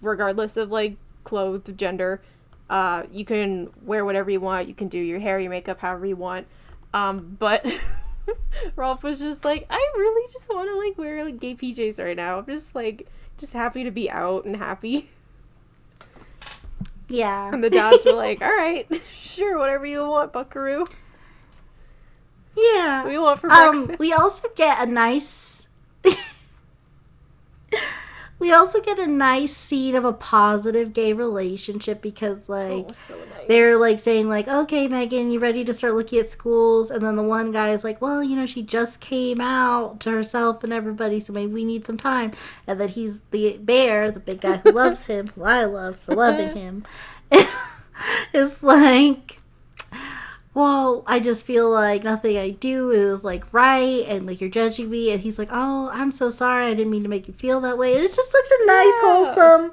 regardless of like clothes, gender. You can wear whatever you want, you can do your hair, your makeup however you want. But Rolf was just like, I really just want to like wear like gay PJs right now. I'm just happy to be out and happy. Yeah. And the dads were like, all right, sure, whatever you want, buckaroo. Yeah. What do you want for breakfast? We also get a nice scene of a positive gay relationship because like so nice. They're like saying like, okay, Megan, you ready to start looking at schools? And then the one guy is like, well, she just came out to herself and everybody, so maybe we need some time. And then he's the bear, the big guy who loves him, who I love for loving him, is like, well, I just feel like nothing I do is like right, and like you're judging me. And he's like, oh, I'm so sorry, I didn't mean to make you feel that way. And it's just such a nice, wholesome,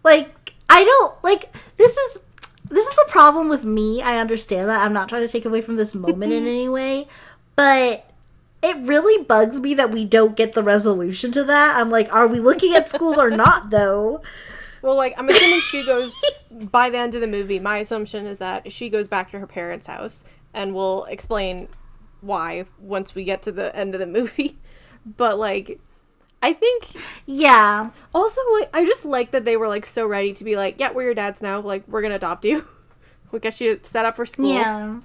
like, I don't like this is a problem with me. I understand that. I'm not trying to take away from this moment in any way, but it really bugs me that we don't get the resolution to that. I'm like, are we looking at schools or not though? Well, like, I'm assuming she goes, by the end of the movie, my assumption is that she goes back to her parents' house, and we'll explain why once we get to the end of the movie. But, like, I think... Yeah. Also, like, I just like that they were, like, so ready to be like, yeah, we're your dads now, like, we're gonna adopt you. We'll get you set up for school. Yeah.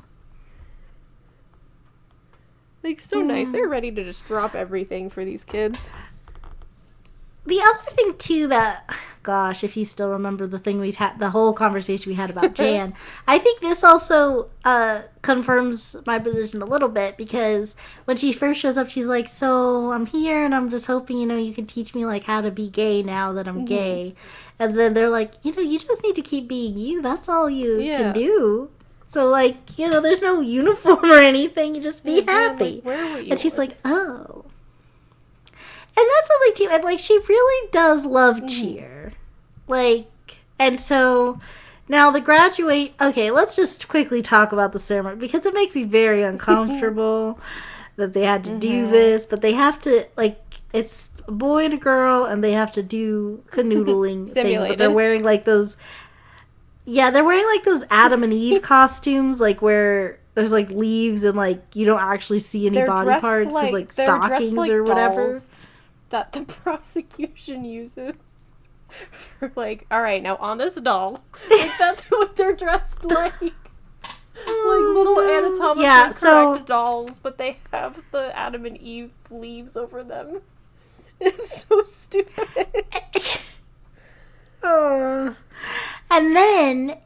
Like, so nice. They're ready to just drop everything for these kids. The other thing, too, that... Gosh, if you still remember the thing the whole conversation we had about Jan, I think this also confirms my position a little bit, because when she first shows up, she's like, so I'm here and I'm just hoping, you can teach me like how to be gay now that I'm gay. And then they're like, you just need to keep being you. That's all you can do. So like, there's no uniform or anything. You just be happy. Like, where were you? And she's like, oh. And that's something too, and like she really does love cheer. Like, and so now the okay, let's just quickly talk about the ceremony because it makes me very uncomfortable. that they had to do this, but they have to, like, it's a boy and a girl, and they have to do canoodling things, but they're wearing, like, those, they're wearing, like, those Adam and Eve costumes, like, where there's, like, leaves and, like, you don't actually see any body parts, because, like, stockings or whatever. That the prosecution uses for, like, all right, now on this doll, like, that's what they're dressed like. Like little anatomically correct dolls, but they have the Adam and Eve leaves over them. It's so stupid. And then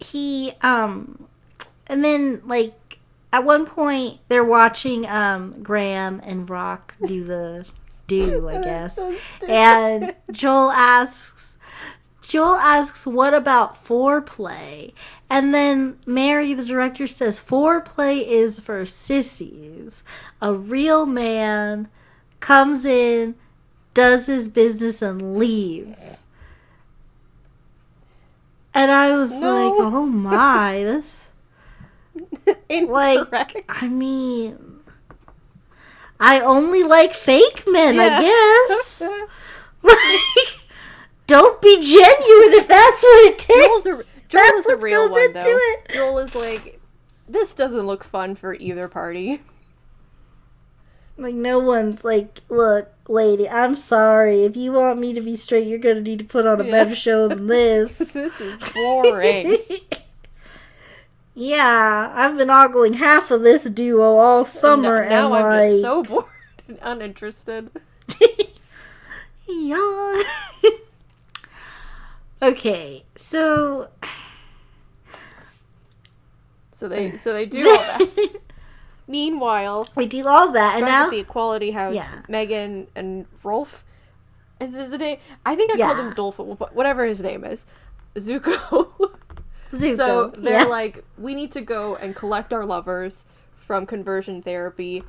like, at one point, they're watching Graham and Rock do, I guess. So and Joel asks, what about foreplay? And then Mary, the director, says, foreplay is for sissies. A real man comes in, does his business, and leaves. And I was like, oh my, that's... Incorrect. Like, I mean... I only like fake men, I guess. Like, don't be genuine if that's what it takes. Joel is a real one, though. Joel is like, this doesn't look fun for either party. Like, no one's like, look, lady, I'm sorry. If you want me to be straight, you're going to need to put on a better show than this. This is boring. Yeah, I've been ogling half of this duo all summer. Now I'm just so bored and uninterested. Yeah. Okay, so they do all that. Meanwhile, we do all that, and now at the Equality House, Megan and Rolf. Is his name? I think I called him Dolph, whatever his name is. Zuko. So they're like, we need to go and collect our lovers from conversion therapy.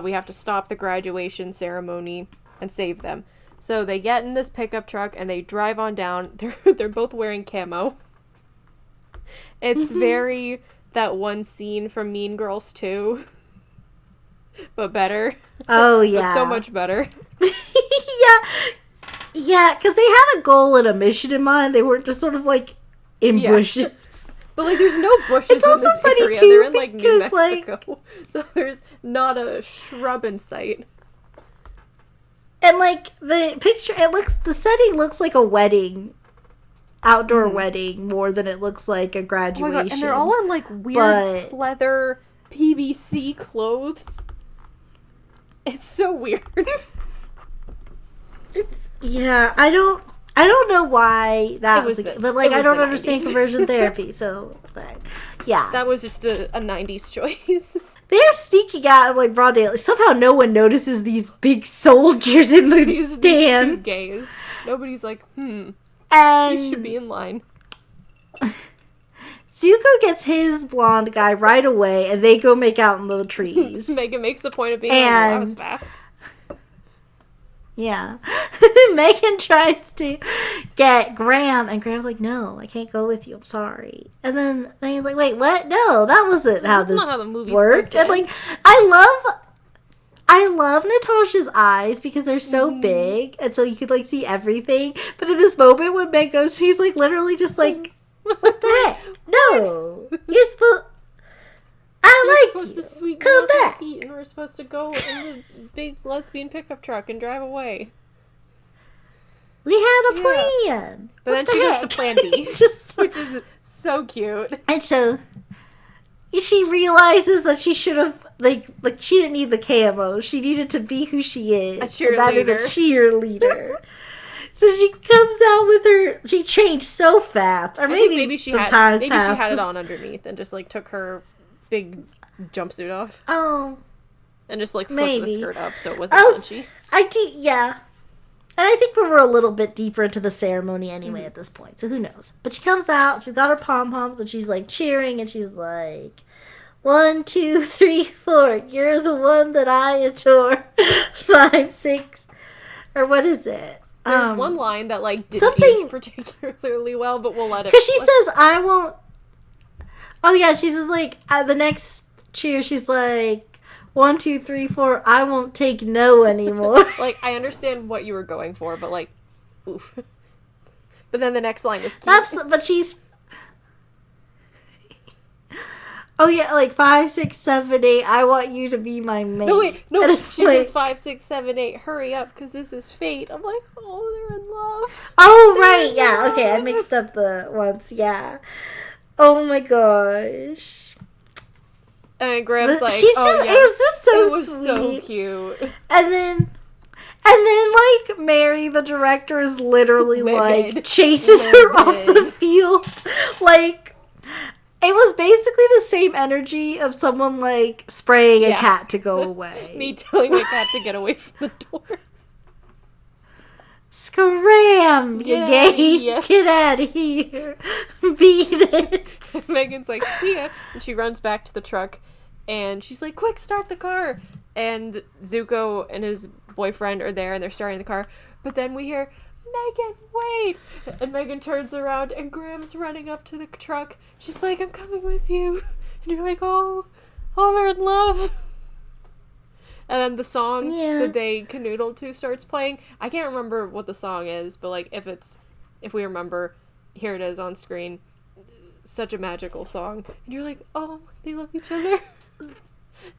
We have to stop the graduation ceremony and save them. So they get in this pickup truck and they drive on down. They're both wearing camo. It's very that one scene from Mean Girls 2, but better. Oh yeah, but so much better. Yeah, because they had a goal and a mission in mind. They weren't just sort of like in bushes. But like, there's no bushes it's also in this funny area. Too, they're in like New because, Mexico, so there's not a shrub in sight. And like the setting looks like a wedding, outdoor wedding, more than it looks like a graduation. Oh my God, and they're all in like weird leather PVC clothes. It's so weird. I don't know why that was but like I don't understand conversion therapy, so it's fine. Yeah, that was just a 90s choice. They're sneaking out in like broad daylight. Somehow no one notices these big soldiers in the stands. These two gays. Nobody's like, and you should be in line. Zuko gets his blonde guy right away, and they go make out in the trees. Megan makes the point of being like, well, that was fast. Yeah. Megan tries to get Graham, and Graham's like, no, I can't go with you, I'm sorry. And then he's like, wait, what? No, that wasn't how this not how the movie worked. And like, I love Natasha's eyes because they're so big, and so you could like see everything. But in this moment when Meg goes, she's like literally just like, what the heck? No, you're supposed. I like you. Come back. And we're supposed to go in the big lesbian pickup truck and drive away. We had a plan. But then she goes to plan B, which is so cute. And so she realizes that she should have, like she didn't need the camo. She needed to be who she is. A cheerleader. And that is a cheerleader. So she comes out with her. She changed so fast, or maybe she had it on underneath and just like took her big jumpsuit off. Oh, and just like flipped the skirt up so it wasn't punchy. Yeah. And I think we were a little bit deeper into the ceremony anyway at this point, so who knows? But she comes out, she's got her pom-poms, and she's like cheering, and she's like, 1, 2, 3, 4, you're the one that I adore. 5, 6, or what is it? There's one line that like didn't age particularly well, but we'll let it. Because she says, I won't. Oh yeah, she says like the next cheer, she's like, 1, 2, 3, 4. I won't take no anymore. Like, I understand what you were going for, but like, oof. But then the next line is cute. But she's. Oh yeah, like 5, 6, 7, 8. I want you to be my mate. No, And she says 5, 6, 7, 8. Hurry up, because this is fate. I'm like, oh, they're in love. Oh right, yeah. Okay, I mixed up the ones. Yeah. Oh my gosh. And Graham's like, She's oh just, yeah, it was just so it was sweet. so cute. And then like Mary, the director, is literally like chases her off the field. Like, it was basically the same energy of someone like spraying a cat to go away. Me telling my cat to get away from the door. Scram, you gay! Get out of here! Beat it! Megan's like, see ya. And she runs back to the truck, and she's like, quick, start the car! And Zuko and his boyfriend are there, and they're starting the car. But then we hear, Megan, wait! And Megan turns around, and Graham's running up to the truck. She's like, I'm coming with you. And you're like, oh, they're in love. And then the song that they canoodled to starts playing. I can't remember what the song is, but like if we remember, here it is on screen. Such a magical song. And you're like, oh, they love each other. And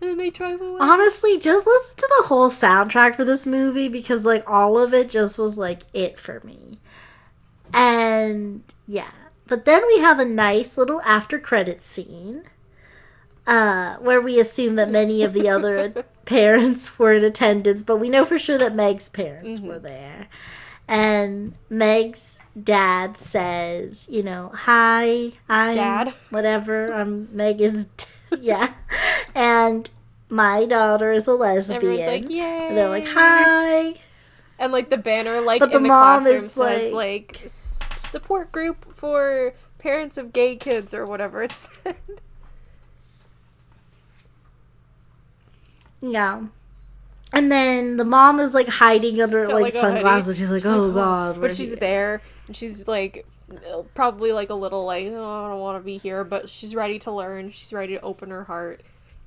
then they drive away. Honestly, just listen to the whole soundtrack for this movie, because like all of it just was like it for me. And yeah. But then we have a nice little after credits scene. Where we assume that many of the other parents were in attendance, but we know for sure that Meg's parents were there. And Meg's dad says, you know, hi, I'm Dad. Whatever, I'm Megan's, yeah. And my daughter is a lesbian. Everyone's like, yay. And they're like, hi. And like the banner, like But in the mom classroom is says like support group for parents of gay kids or whatever it said. Yeah. And then the mom is like hiding under got, like sunglasses. She's like, oh god. But she's there, and she's like, probably like a little like, oh, I don't want to be here, but she's ready to learn. She's ready to open her heart,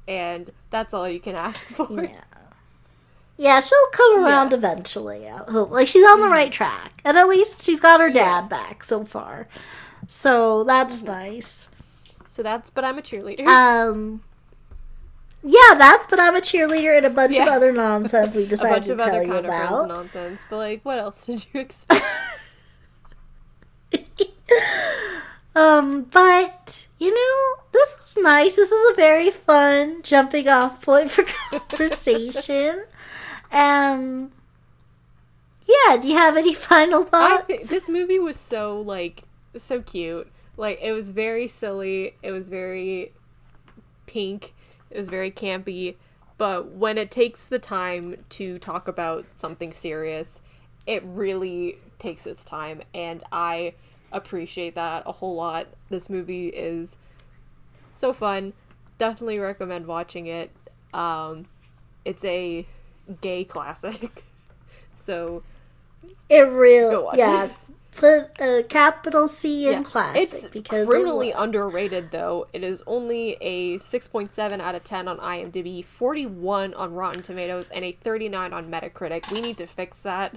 and that's all you can ask for. Yeah. Yeah, she'll come around eventually. Like, she's on the right track. And at least she's got her dad back so far. So that's nice. So that's But I'm a Cheerleader. Yeah, that's But I'm a Cheerleader, and a bunch of other nonsense we decided to tell you A bunch of other kind of nonsense. But, like, what else did you expect? But, you know, this was nice. This is a very fun jumping off point for conversation. Yeah, do you have any final thoughts? This movie was so cute. Like, it was very silly. It was very pink. It was very campy. But when it takes the time to talk about something serious, it really takes its time. And I appreciate that a whole lot. This movie is so fun. Definitely recommend watching it. It's a gay classic. So it really, go watch it. Put a capital C in classic. It's because criminally underrated, though. It is only a 6.7 out of 10 on IMDb, 41 on Rotten Tomatoes, and a 39 on Metacritic. We need to fix that.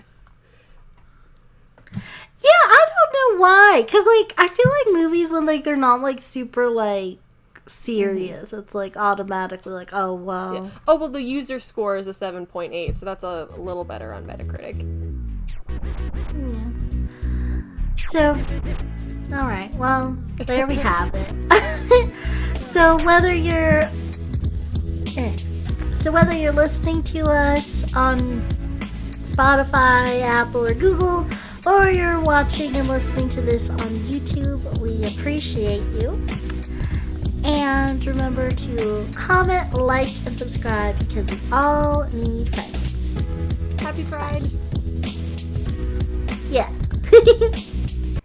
Yeah, I don't know why. Because, like, I feel like movies, when, like, they're not, like, super, like, serious, it's, like, automatically, like, oh, wow. Yeah. Oh, well, the user score is a 7.8, so that's a little better on Metacritic. Yeah. So, alright, well, there we have it. So whether you're listening to us on Spotify, Apple, or Google, or you're watching and listening to this on YouTube, we appreciate you. And remember to comment, like, and subscribe, because we all need friends. Happy Pride! Yeah.